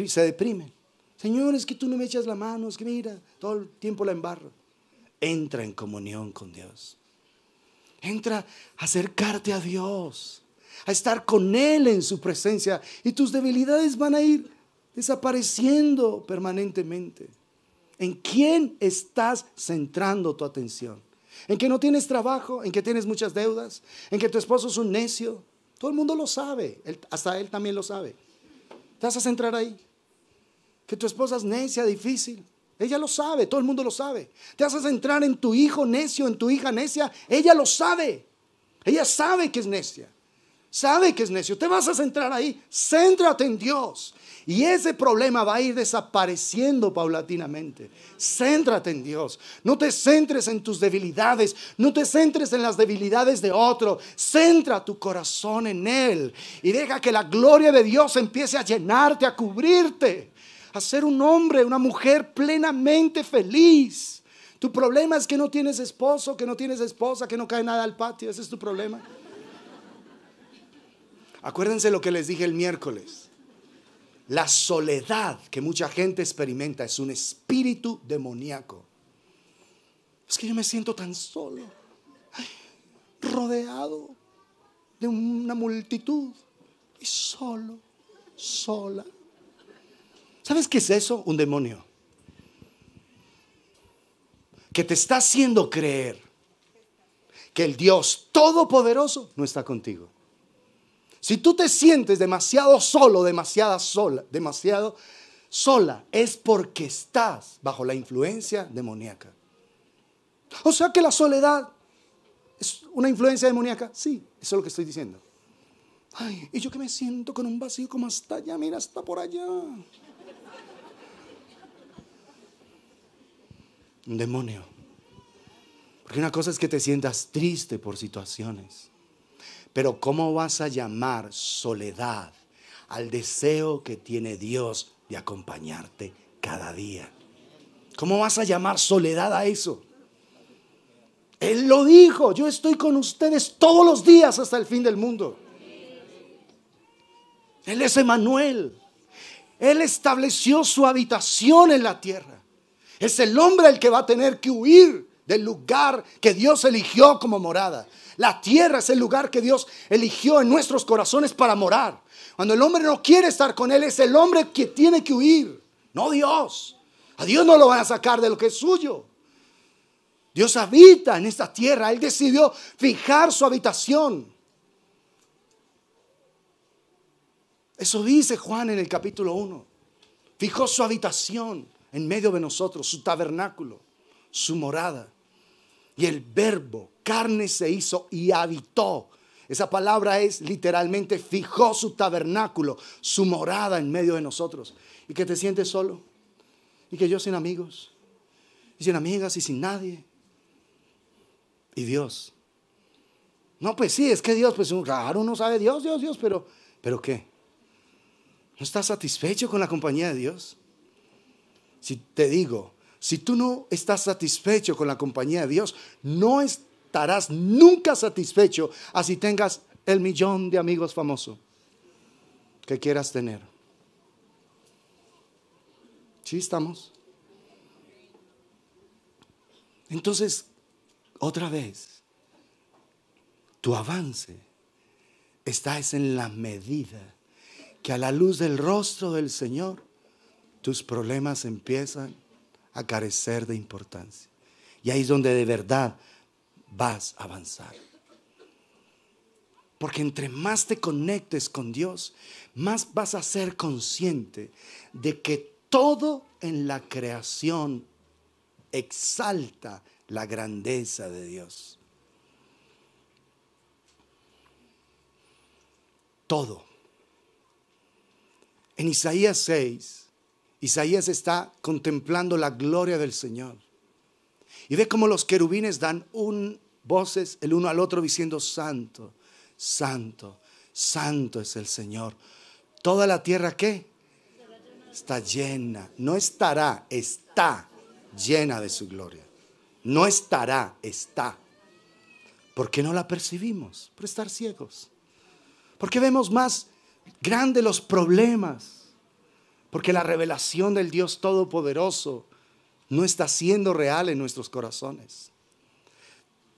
Se deprimen. Señor, es que tú no me echas la mano, es que mira, todo el tiempo la embarro. Entra en comunión con Dios. Entra a acercarte a Dios, a estar con Él en su presencia, y tus debilidades van a ir desapareciendo permanentemente. ¿En quién estás centrando tu atención? ¿En que no tienes trabajo? ¿En que tienes muchas deudas? ¿En que tu esposo es un necio? Todo el mundo lo sabe, hasta él también lo sabe. ¿Te vas a centrar ahí? ¿Que tu esposa es necia, difícil? Ella lo sabe, todo el mundo lo sabe. ¿Te vas a centrar en tu hijo necio, en tu hija necia? Ella lo sabe. Ella sabe que es necia. Sabe que es necio. Te vas a centrar ahí. Céntrate en Dios. Y ese problema va a ir desapareciendo paulatinamente. Céntrate en Dios. No te centres en tus debilidades. No te centres en las debilidades de otro. Centra tu corazón en Él. Y deja que la gloria de Dios empiece a llenarte, a cubrirte. A ser un hombre, una mujer plenamente feliz. Tu problema es que no tienes esposo, que no tienes esposa, que no cae nada al patio. Ese es tu problema. Acuérdense lo que les dije el miércoles. La soledad que mucha gente experimenta es un espíritu demoníaco. Es que yo me siento tan solo, rodeado de una multitud y solo, sola. ¿Sabes qué es eso? Un demonio que te está haciendo creer que el Dios Todopoderoso no está contigo. Si tú te sientes demasiado solo, demasiado sola, es porque estás bajo la influencia demoníaca. O sea que la soledad es una influencia demoníaca. Sí, eso es lo que estoy diciendo. Ay, y yo que me siento con un vacío como hasta allá, mira, hasta por allá. Un demonio. Porque una cosa es que te sientas triste por situaciones. Pero ¿cómo vas a llamar soledad al deseo que tiene Dios de acompañarte cada día? ¿Cómo vas a llamar soledad a eso? Él lo dijo, yo estoy con ustedes todos los días hasta el fin del mundo. Él es Emmanuel. Él estableció su habitación en la tierra. Es el hombre el que va a tener que huir del lugar que Dios eligió como morada. La tierra es el lugar que Dios eligió en nuestros corazones para morar. Cuando el hombre no quiere estar con Él, es el hombre que tiene que huir, no Dios. A Dios no lo van a sacar de lo que es suyo. Dios habita en esta tierra. Él decidió fijar su habitación. Eso dice Juan en el capítulo 1. Fijó su habitación en medio de nosotros, su tabernáculo, su morada. Y el verbo carne se hizo y habitó. Esa palabra es literalmente fijó su tabernáculo, su morada en medio de nosotros. Y que te sientes solo. Y que yo sin amigos, y sin amigas, y sin nadie. Y Dios. No, pues sí, es que Dios, pues claro, uno sabe Dios, pero ¿qué? ¿No estás satisfecho con la compañía de Dios? Si te digo, si tú no estás satisfecho con la compañía de Dios, no estarás nunca satisfecho así tengas el millón de amigos famosos que quieras tener. ¿Sí estamos? Entonces, otra vez, tu avance está en la medida que a la luz del rostro del Señor, tus problemas empiezan a carecer de importancia. Y ahí es donde de verdad vas a avanzar. Porque entre más te conectes con Dios, más vas a ser consciente de que todo en la creación exalta la grandeza de Dios. Todo. En Isaías 6, Isaías está contemplando la gloria del Señor. Y ve cómo los querubines dan voces el uno al otro diciendo: Santo, Santo, Santo es el Señor. Toda la tierra, ¿qué? Está llena. No estará, está llena de su gloria. No estará, está. ¿Por qué no la percibimos? Por estar ciegos. ¿Por qué vemos más grandes los problemas? Porque la revelación del Dios Todopoderoso no está siendo real en nuestros corazones.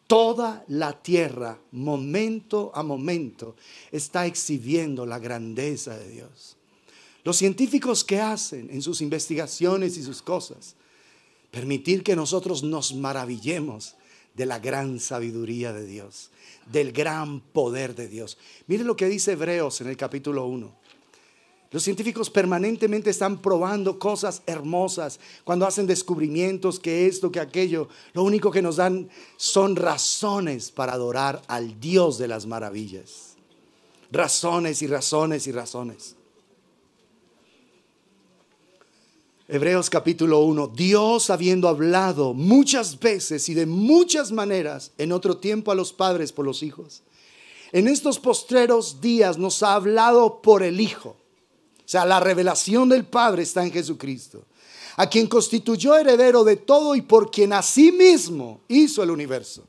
Toda la tierra, momento a momento, está exhibiendo la grandeza de Dios. Los científicos, ¿qué hacen en sus investigaciones y sus cosas? Permitir que nosotros nos maravillemos de la gran sabiduría de Dios, del gran poder de Dios. Miren lo que dice Hebreos en el capítulo 1. Los científicos permanentemente están probando cosas hermosas. Cuando hacen descubrimientos, que esto, que aquello, lo único que nos dan son razones para adorar al Dios de las maravillas. Razones y razones y razones. Hebreos capítulo 1. Dios, habiendo hablado muchas veces y de muchas maneras en otro tiempo a los padres por los hijos, en estos postreros días nos ha hablado por el Hijo. O sea, la revelación del Padre está en Jesucristo, a quien constituyó heredero de todo y por quien asimismo hizo el universo.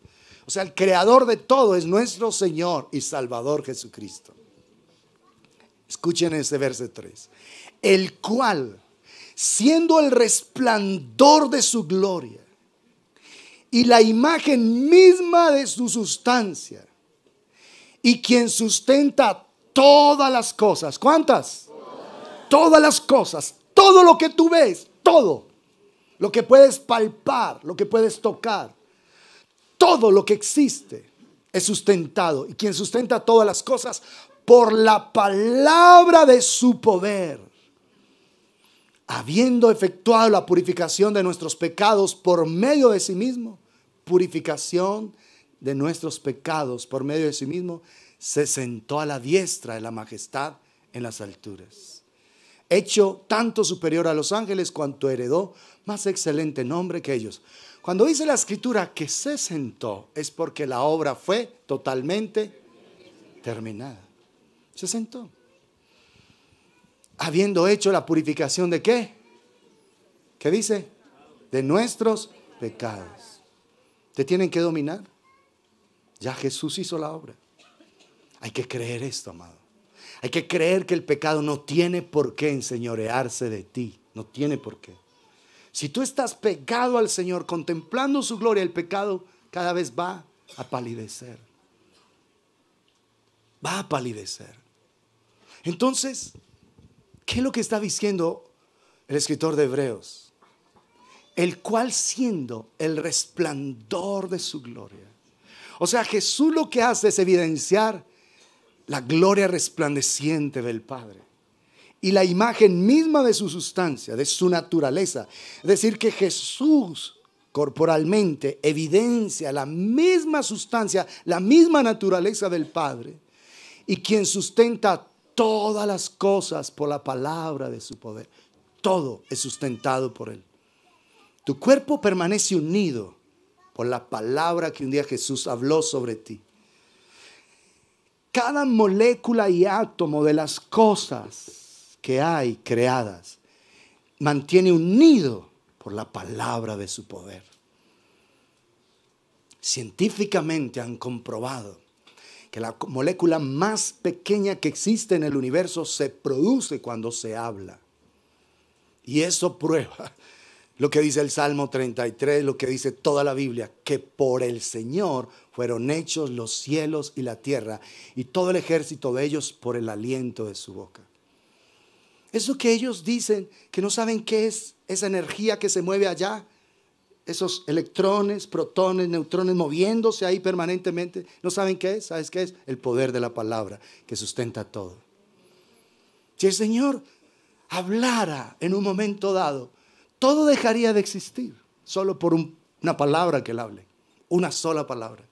O sea, el creador de todo es nuestro Señor y Salvador Jesucristo. Escuchen este verso 3. El cual, siendo el resplandor de su gloria y la imagen misma de su sustancia, y quien sustenta todas las cosas. ¿Cuántas? Todas las cosas, todo lo que tú ves, todo lo que puedes palpar, lo que puedes tocar, todo lo que existe es sustentado. Y quien sustenta todas las cosas por la palabra de su poder, habiendo efectuado la purificación de nuestros pecados por medio de sí mismo, purificación de nuestros pecados por medio de sí mismo, se sentó a la diestra de la majestad en las alturas, hecho tanto superior a los ángeles cuanto heredó más excelente nombre que ellos. Cuando dice la escritura que se sentó, es porque la obra fue totalmente terminada. Se sentó. Habiendo hecho la purificación de ¿qué? ¿Qué dice? De nuestros pecados. ¿Te tienen que dominar? Ya Jesús hizo la obra. Hay que creer esto, amado. Hay que creer que el pecado no tiene por qué enseñorearse de ti. No tiene por qué. Si tú estás pegado al Señor, contemplando su gloria, el pecado cada vez va a palidecer. Va a palidecer. Entonces, ¿qué es lo que está diciendo el escritor de Hebreos? El cual, siendo el resplandor de su gloria. O sea, Jesús lo que hace es evidenciar la gloria resplandeciente del Padre y la imagen misma de su sustancia, de su naturaleza. Es decir, que Jesús corporalmente evidencia la misma sustancia, la misma naturaleza del Padre, y quien sustenta todas las cosas por la palabra de su poder. Todo es sustentado por Él. Tu cuerpo permanece unido por la palabra que un día Jesús habló sobre ti. Cada molécula y átomo de las cosas que hay creadas mantiene unido por la palabra de su poder. Científicamente han comprobado que la molécula más pequeña que existe en el universo se produce cuando se habla. Y eso prueba lo que dice el Salmo 33, lo que dice toda la Biblia, que por el Señor fueron hechos los cielos y la tierra, y todo el ejército de ellos por el aliento de su boca. Eso que ellos dicen, que no saben qué es esa energía que se mueve allá, esos electrones, protones, neutrones moviéndose ahí permanentemente, no saben qué es. ¿Sabes qué es? El poder de la palabra que sustenta todo. Si el Señor hablara en un momento dado, todo dejaría de existir solo por una palabra que Él hable, una sola palabra.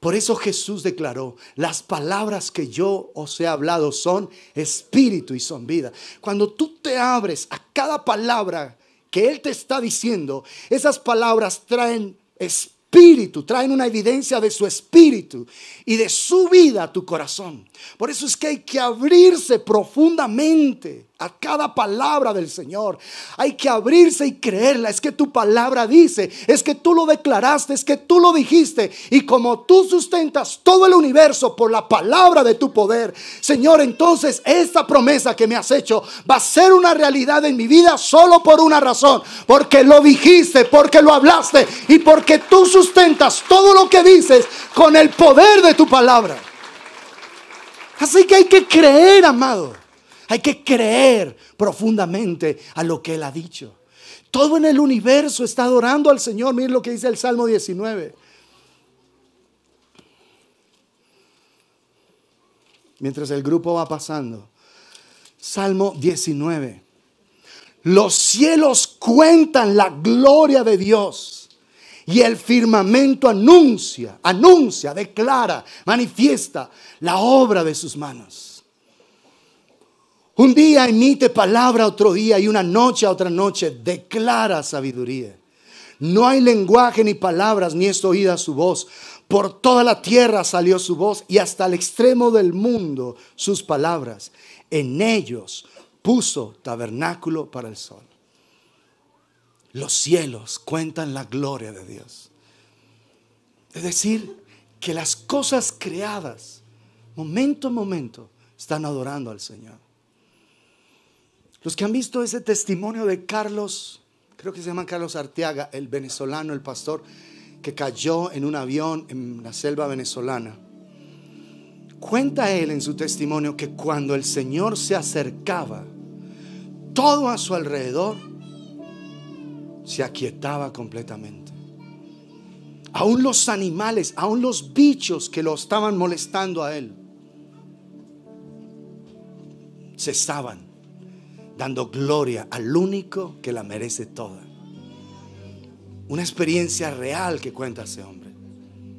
Por eso Jesús declaró: las palabras que yo os he hablado son espíritu y son vida. Cuando tú te abres a cada palabra que Él te está diciendo, esas palabras traen espíritu, traen una evidencia de su espíritu y de su vida a tu corazón. Por eso es que hay que abrirse profundamente a cada palabra del Señor. Hay que abrirse y creerla. Es que tu palabra dice, es que tú lo declaraste, es que tú lo dijiste. Y como tú sustentas todo el universo por la palabra de tu poder, Señor, entonces esta promesa que me has hecho va a ser una realidad en mi vida solo por una razón: porque lo dijiste, porque lo hablaste y porque tú sustentas todo lo que dices con el poder de tu palabra. Así que hay que creer, amado. Hay que creer profundamente a lo que Él ha dicho. Todo en el universo está adorando al Señor. Miren lo que dice el Salmo 19. Mientras el grupo va pasando. Salmo 19. Los cielos cuentan la gloria de Dios, y el firmamento anuncia, declara, manifiesta la obra de sus manos. Un día emite palabra a otro día, y una noche a otra noche declara sabiduría. No hay lenguaje ni palabras, ni es oída su voz. Por toda la tierra salió su voz, y hasta el extremo del mundo sus palabras. En ellos puso tabernáculo para el sol. Los cielos cuentan la gloria de Dios. Es decir, que las cosas creadas, momento a momento, están adorando al Señor. Los que han visto ese testimonio de Carlos, creo que se llama Carlos Arteaga, el venezolano, el pastor que cayó en un avión en la selva venezolana. Cuenta él en su testimonio que cuando el Señor se acercaba, todo a su alrededor se aquietaba completamente. Aún los animales, aún los bichos que lo estaban molestando a él, cesaban, dando gloria al único que la merece toda. Una experiencia real que cuenta ese hombre.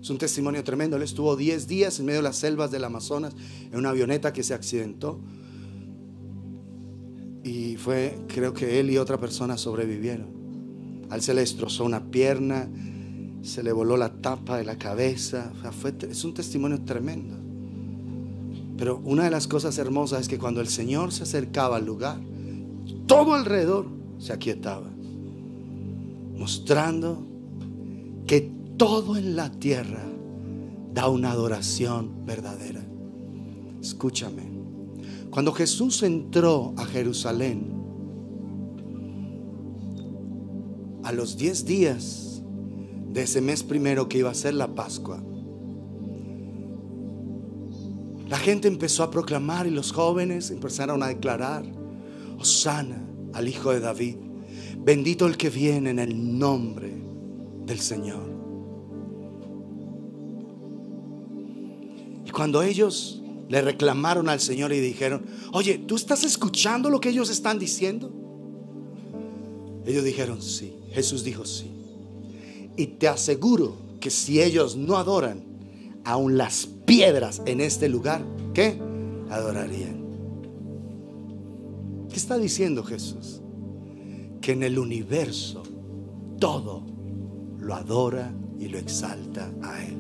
Es un testimonio tremendo. Él estuvo 10 días en medio de las selvas del Amazonas en una avioneta que se accidentó. Y creo que él y otra persona sobrevivieron. A él se le destrozó una pierna, se le voló la tapa de la cabeza. Es un testimonio tremendo. Pero una de las cosas hermosas es que cuando el Señor se acercaba al lugar, todo alrededor se aquietaba, mostrando que todo en la tierra da una adoración verdadera. Escúchame, cuando Jesús entró a Jerusalén, a los 10 días de ese mes primero que iba a ser la Pascua, la gente empezó a proclamar y los jóvenes empezaron a declarar: Hosana al Hijo de David, bendito el que viene en el nombre del Señor. Y cuando ellos le reclamaron al Señor y dijeron: oye, ¿tú estás escuchando lo que ellos están diciendo? Ellos dijeron: sí. Jesús dijo: sí. Y te aseguro que si ellos no adoran, aún las piedras en este lugar, ¿qué? Adorarían. ¿Qué está diciendo Jesús? Que en el universo todo lo adora y lo exalta a Él.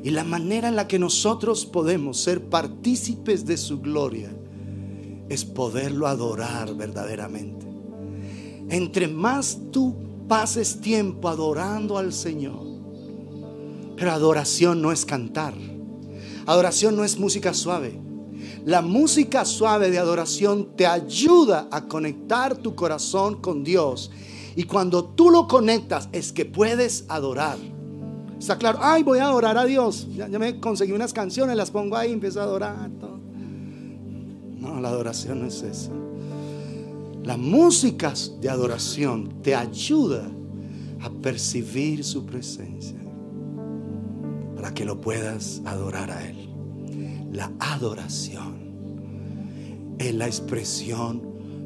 Y la manera en la que nosotros podemos ser partícipes de su gloria es poderlo adorar verdaderamente. Entre más tú pases tiempo adorando al Señor. Pero adoración no es cantar. Adoración no es música suave. La música suave de adoración te ayuda a conectar tu corazón con Dios. Y cuando tú lo conectas es que puedes adorar. ¿Está claro? Ay, voy a adorar a Dios. Ya me conseguí unas canciones, las pongo ahí y empiezo a adorar. Todo. No, la adoración no es eso. La música de adoración te ayuda a percibir su presencia para que lo puedas adorar a Él. La adoración es la expresión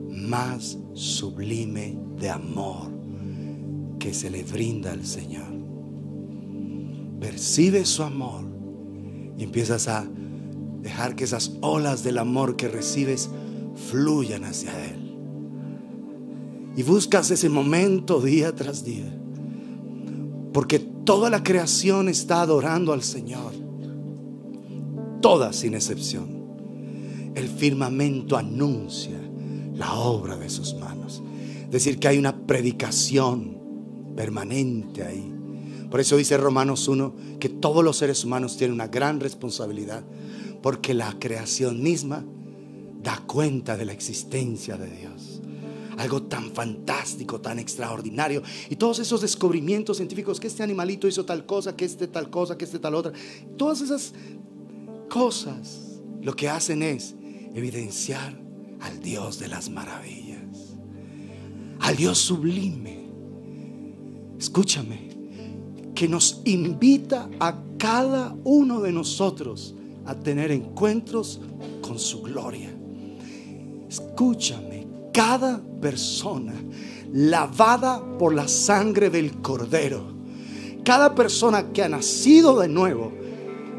más sublime de amor que se le brinda al Señor. Percibes su amor y empiezas a dejar que esas olas del amor que recibes fluyan hacia Él. Y buscas ese momento día tras día, porque toda la creación está adorando al Señor. Toda sin excepción. El firmamento anuncia la obra de sus manos. Es decir, que hay una predicación permanente ahí. Por eso dice Romanos 1 que todos los seres humanos tienen una gran responsabilidad, porque la creación misma da cuenta de la existencia de Dios. Algo tan fantástico, tan extraordinario. Y todos esos descubrimientos científicos, que este animalito hizo tal cosa, que este tal cosa, que este tal otra. Todas esas cosas lo que hacen es evidenciar al Dios de las maravillas, al Dios sublime. Escúchame, que nos invita a cada uno de nosotros a tener encuentros con su gloria. Escúchame, cada persona lavada por la sangre del Cordero, cada persona que ha nacido de nuevo,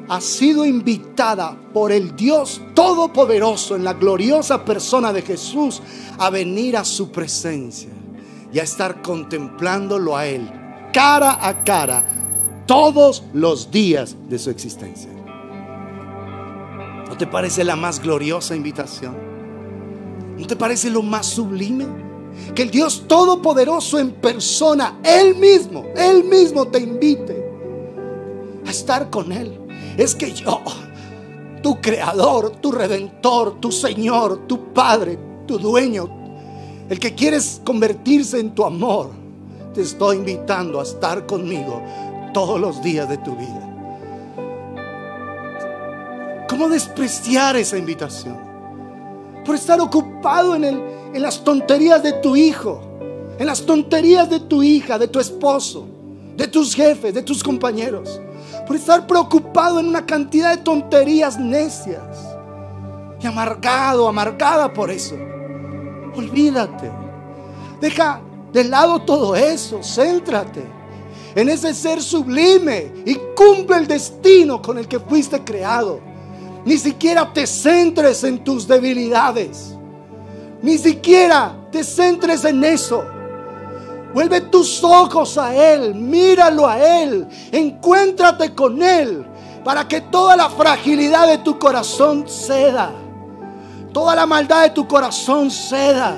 ha sido invitada por el Dios Todopoderoso en la gloriosa persona de Jesús a venir a su presencia y a estar contemplándolo a Él cara a cara todos los días de su existencia. ¿No te parece la más gloriosa invitación? ¿No te parece lo más sublime? Que el Dios Todopoderoso en persona, Él mismo te invite a estar con Él. Es que yo, tu Creador, tu Redentor, tu Señor, tu Padre, tu Dueño, el que quieres convertirse en tu amor, te estoy invitando a estar conmigo todos los días de tu vida. ¿Cómo despreciar esa invitación? Por estar ocupado en las tonterías de tu hijo, en las tonterías de tu hija, de tu esposo, de tus jefes, de tus compañeros. Por estar preocupado en una cantidad de tonterías necias y amargada por eso. Olvídate. Deja de lado todo eso. Céntrate en ese ser sublime y cumple el destino con el que fuiste creado. Ni siquiera te centres en tus debilidades. Ni siquiera te centres en eso. Vuelve tus ojos a Él, míralo a Él, encuéntrate con Él, para que toda la fragilidad de tu corazón ceda, toda la maldad de tu corazón ceda,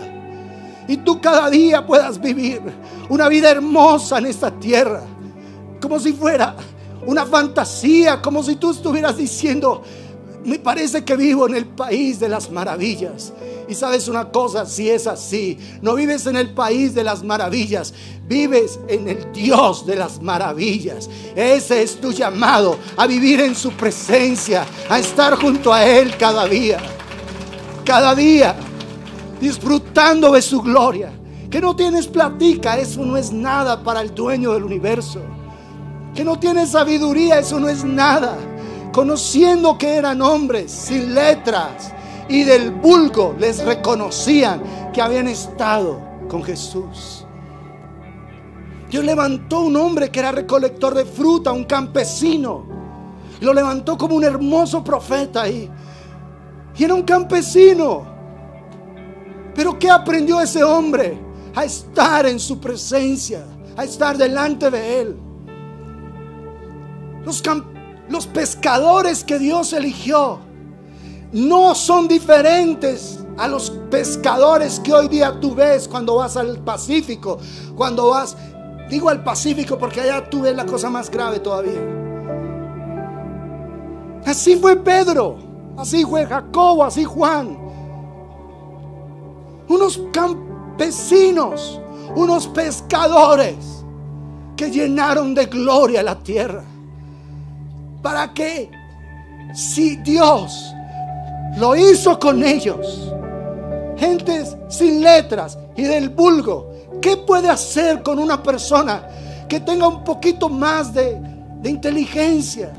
y tú cada día puedas vivir una vida hermosa en esta tierra, como si fuera una fantasía, como si tú estuvieras diciendo: me parece que vivo en el país de las maravillas. Y sabes una cosa, si es así, no vives en el país de las maravillas, vives en el Dios de las maravillas. Ese es tu llamado, a vivir en su presencia, a estar junto a Él cada día, disfrutando de su gloria. Que no tienes platica, eso no es nada para el dueño del universo. Que no tienes sabiduría, eso no es nada. Conociendo que eran hombres sin letras, y del vulgo les reconocían que habían estado con Jesús. Dios levantó un hombre que era recolector de fruta, un campesino. Lo levantó como un hermoso profeta ahí. Y era un campesino. Pero ¿qué aprendió ese hombre? A estar en su presencia, a estar delante de Él. Los pescadores que Dios eligió no son diferentes a los pescadores que hoy día tú ves cuando vas al Pacífico, cuando vas, digo al Pacífico porque allá tú ves la cosa más grave todavía. Así fue Pedro, así fue Jacobo, así Juan. Unos campesinos, unos pescadores que llenaron de gloria la tierra. ¿Para qué? Si Dios lo hizo con ellos, gentes sin letras y del vulgo, ¿qué puede hacer con una persona que tenga un poquito más de inteligencia?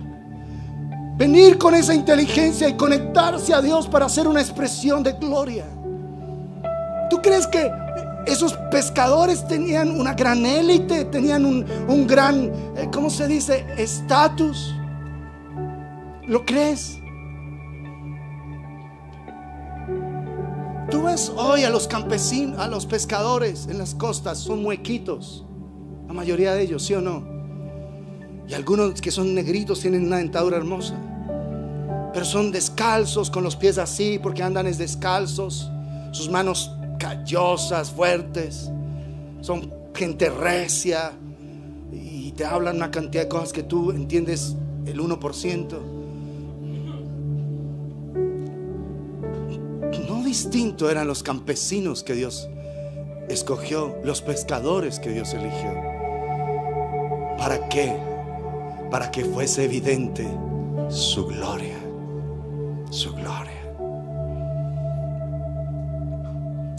Venir con esa inteligencia y conectarse a Dios para hacer una expresión de gloria. ¿Tú crees que esos pescadores tenían una gran élite? ¿Tenían un gran, ¿cómo se dice? Estatus. ¿Lo crees? Tú ves hoy a los campesinos, a los pescadores en las costas, son muequitos, la mayoría de ellos, ¿sí o no? Y algunos que son negritos tienen una dentadura hermosa, pero son descalzos, con los pies así, porque andan descalzos, sus manos callosas, fuertes, son gente recia y te hablan una cantidad de cosas que tú entiendes el 1%. No distinto eran los campesinos que Dios escogió, los pescadores que Dios eligió. ¿Para qué? Para que fuese evidente su gloria, su gloria.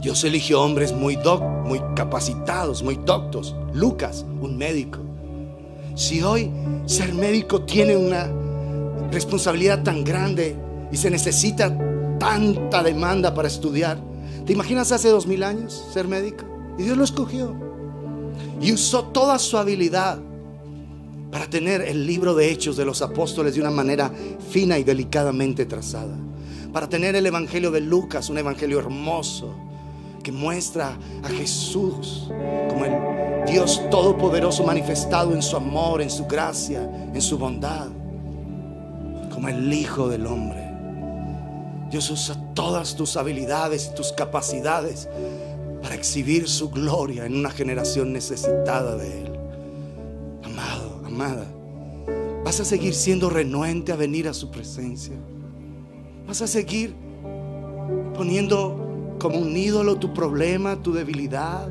Dios eligió hombres muy capacitados, muy doctos. Lucas, un médico. Si hoy ser médico tiene una responsabilidad tan grande y se necesita tanta demanda para estudiar, ¿te imaginas hace 2000 años ser médico? Y Dios lo escogió y usó toda su habilidad para tener el libro de Hechos de los Apóstoles de una manera fina y delicadamente trazada, para tener el evangelio de Lucas, un evangelio hermoso que muestra a Jesús como el Dios todopoderoso manifestado en su amor, en su gracia, en su bondad, como el Hijo del Hombre. Dios usa todas tus habilidades y tus capacidades para exhibir su gloria en una generación necesitada de Él. Amado, amada, ¿vas a seguir siendo renuente a venir a su presencia? ¿Vas a seguir poniendo como un ídolo tu problema, tu debilidad?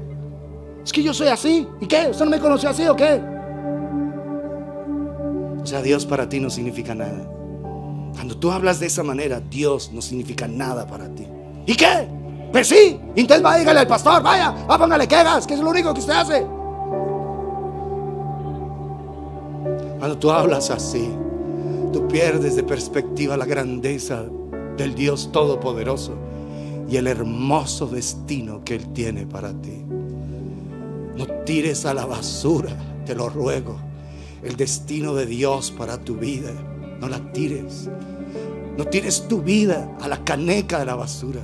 Es que yo soy así. ¿Y qué? ¿Usted no me conoció así o qué? O sea, Dios para ti no significa nada. Cuando tú hablas de esa manera, Dios no significa nada para ti. ¿Y qué? Pues sí. Entonces va, dígale al pastor, vaya, póngale quejas, que es lo único que usted hace. Cuando tú hablas así, tú pierdes de perspectiva la grandeza del Dios todopoderoso y el hermoso destino que Él tiene para ti. No tires a la basura, te lo ruego, el destino de Dios para tu vida. No la tires. No tires tu vida a la caneca de la basura.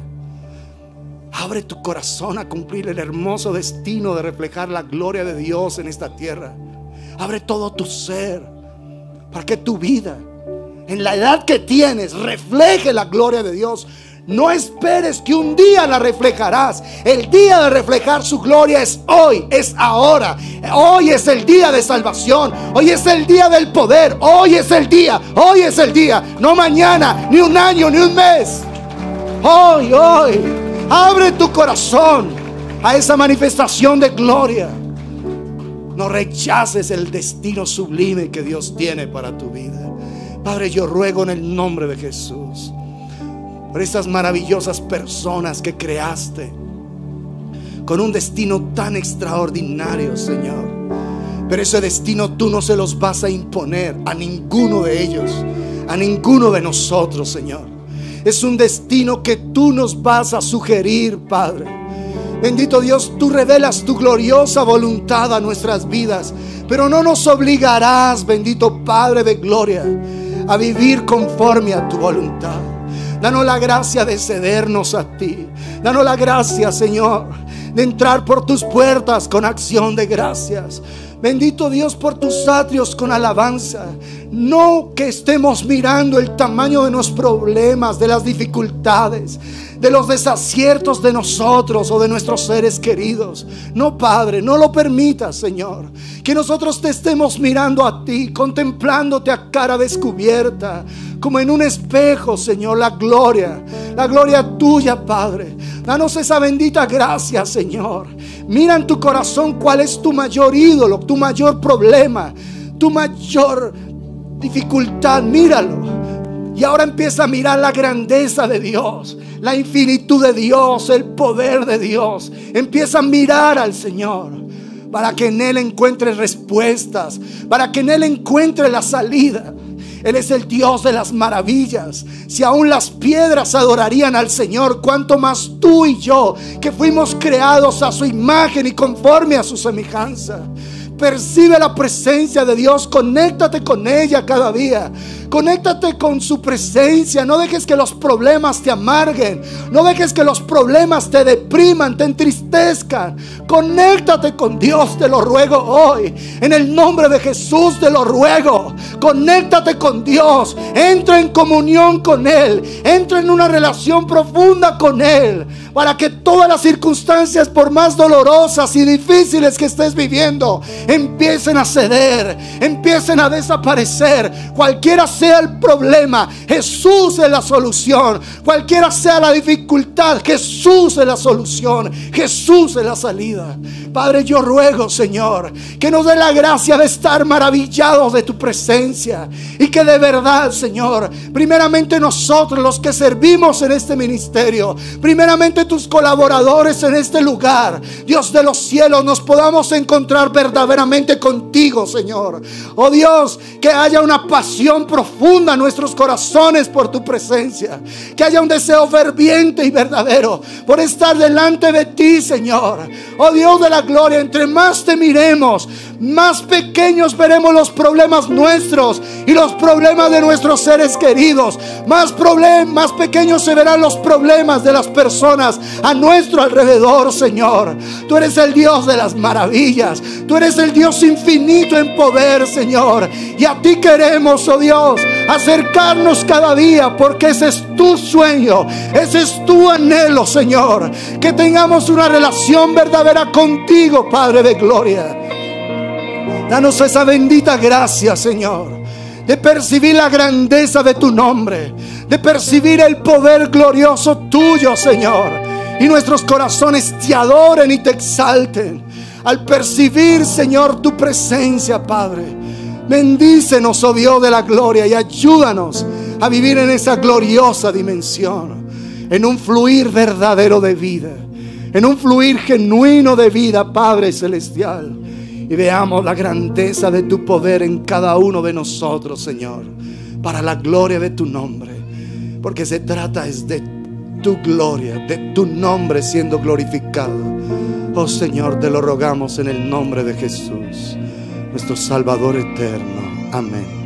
Abre tu corazón a cumplir el hermoso destino de reflejar la gloria de Dios en esta tierra. Abre todo tu ser para que tu vida, en la edad que tienes, refleje la gloria de Dios. No esperes que un día la reflejarás. El día de reflejar su gloria es hoy, es ahora. Hoy es el día de salvación. Hoy es el día del poder. Hoy es el día. Hoy es el día. No mañana, ni un año, ni un mes. Hoy, hoy. Abre tu corazón a esa manifestación de gloria. No rechaces el destino sublime que Dios tiene para tu vida. Padre, yo ruego en el nombre de Jesús por estas maravillosas personas que creaste con un destino tan extraordinario, Señor. Pero ese destino tú no se los vas a imponer a ninguno de ellos, a ninguno de nosotros, Señor. Es un destino que tú nos vas a sugerir, Padre. Bendito Dios, tú revelas tu gloriosa voluntad a nuestras vidas, pero no nos obligarás, bendito Padre de gloria, a vivir conforme a tu voluntad. Danos la gracia de cedernos a ti. Danos la gracia, Señor, de entrar por tus puertas con acción de gracias. Bendito Dios por tus atrios con alabanza. No que estemos mirando el tamaño de nuestros problemas, de las dificultades, de los desaciertos de nosotros o de nuestros seres queridos. No, Padre, no lo permitas, Señor. Que nosotros te estemos mirando a ti, contemplándote a cara descubierta, como en un espejo, Señor, la gloria tuya, Padre. Danos esa bendita gracia, Señor. Mira en tu corazón cuál es tu mayor ídolo, tu mayor problema, tu mayor dificultad. Míralo. Y ahora empieza a mirar la grandeza de Dios, la infinitud de Dios, el poder de Dios. Empieza a mirar al Señor, para que en Él encuentre respuestas, para que en Él encuentre la salida. Él es el Dios de las maravillas. Si aún las piedras adorarían al Señor, cuánto más tú y yo, que fuimos creados a su imagen y conforme a su semejanza. Percibe la presencia de Dios, conéctate con ella cada día. Conéctate con su presencia. No dejes que los problemas te amarguen. No dejes que los problemas te depriman, te entristezcan. Conéctate con Dios, te lo ruego hoy. En el nombre de Jesús te lo ruego. Conéctate con Dios. Entra en comunión con Él. Entra en una relación profunda con Él, para que todas las circunstancias, por más dolorosas y difíciles que estés viviendo, empiecen a ceder, empiecen a desaparecer. Cualquiera sea el problema, Jesús es la solución. Cualquiera sea la dificultad, Jesús es la solución. Jesús es la salida. Padre, yo ruego, Señor, que nos dé la gracia de estar maravillados de tu presencia, y que de verdad, Señor, primeramente nosotros los que servimos en este ministerio, primeramente tus colaboradores en este lugar, Dios de los cielos, nos podamos encontrar verdaderamente contigo, Señor. Oh Dios, que haya una pasión profunda en nuestros corazones por tu presencia, que haya un deseo ferviente y verdadero por estar delante de ti, Señor. Oh Dios de la gloria, entre más te miremos, más pequeños veremos los problemas nuestros y los problemas de nuestros seres queridos. Más pequeños se verán los problemas de las personas a nuestro alrededor, Señor. Tú eres el Dios de las maravillas. Tú eres el Dios infinito en poder, Señor. Y a ti queremos, oh Dios, acercarnos cada día, porque ese es tu sueño, ese es tu anhelo, Señor. Que tengamos una relación verdadera contigo, Padre de gloria. Danos esa bendita gracia, Señor, de percibir la grandeza de tu nombre, de percibir el poder glorioso tuyo, Señor, y nuestros corazones te adoren y te exalten al percibir, Señor, tu presencia, Padre. Bendícenos, oh Dios de la gloria, y ayúdanos a vivir en esa gloriosa dimensión, en un fluir verdadero de vida, en un fluir genuino de vida, Padre celestial. Y veamos la grandeza de tu poder en cada uno de nosotros, Señor, para la gloria de tu nombre. Porque se trata es de tu gloria, de tu nombre siendo glorificado. Oh Señor, te lo rogamos en el nombre de Jesús, nuestro Salvador eterno. Amén.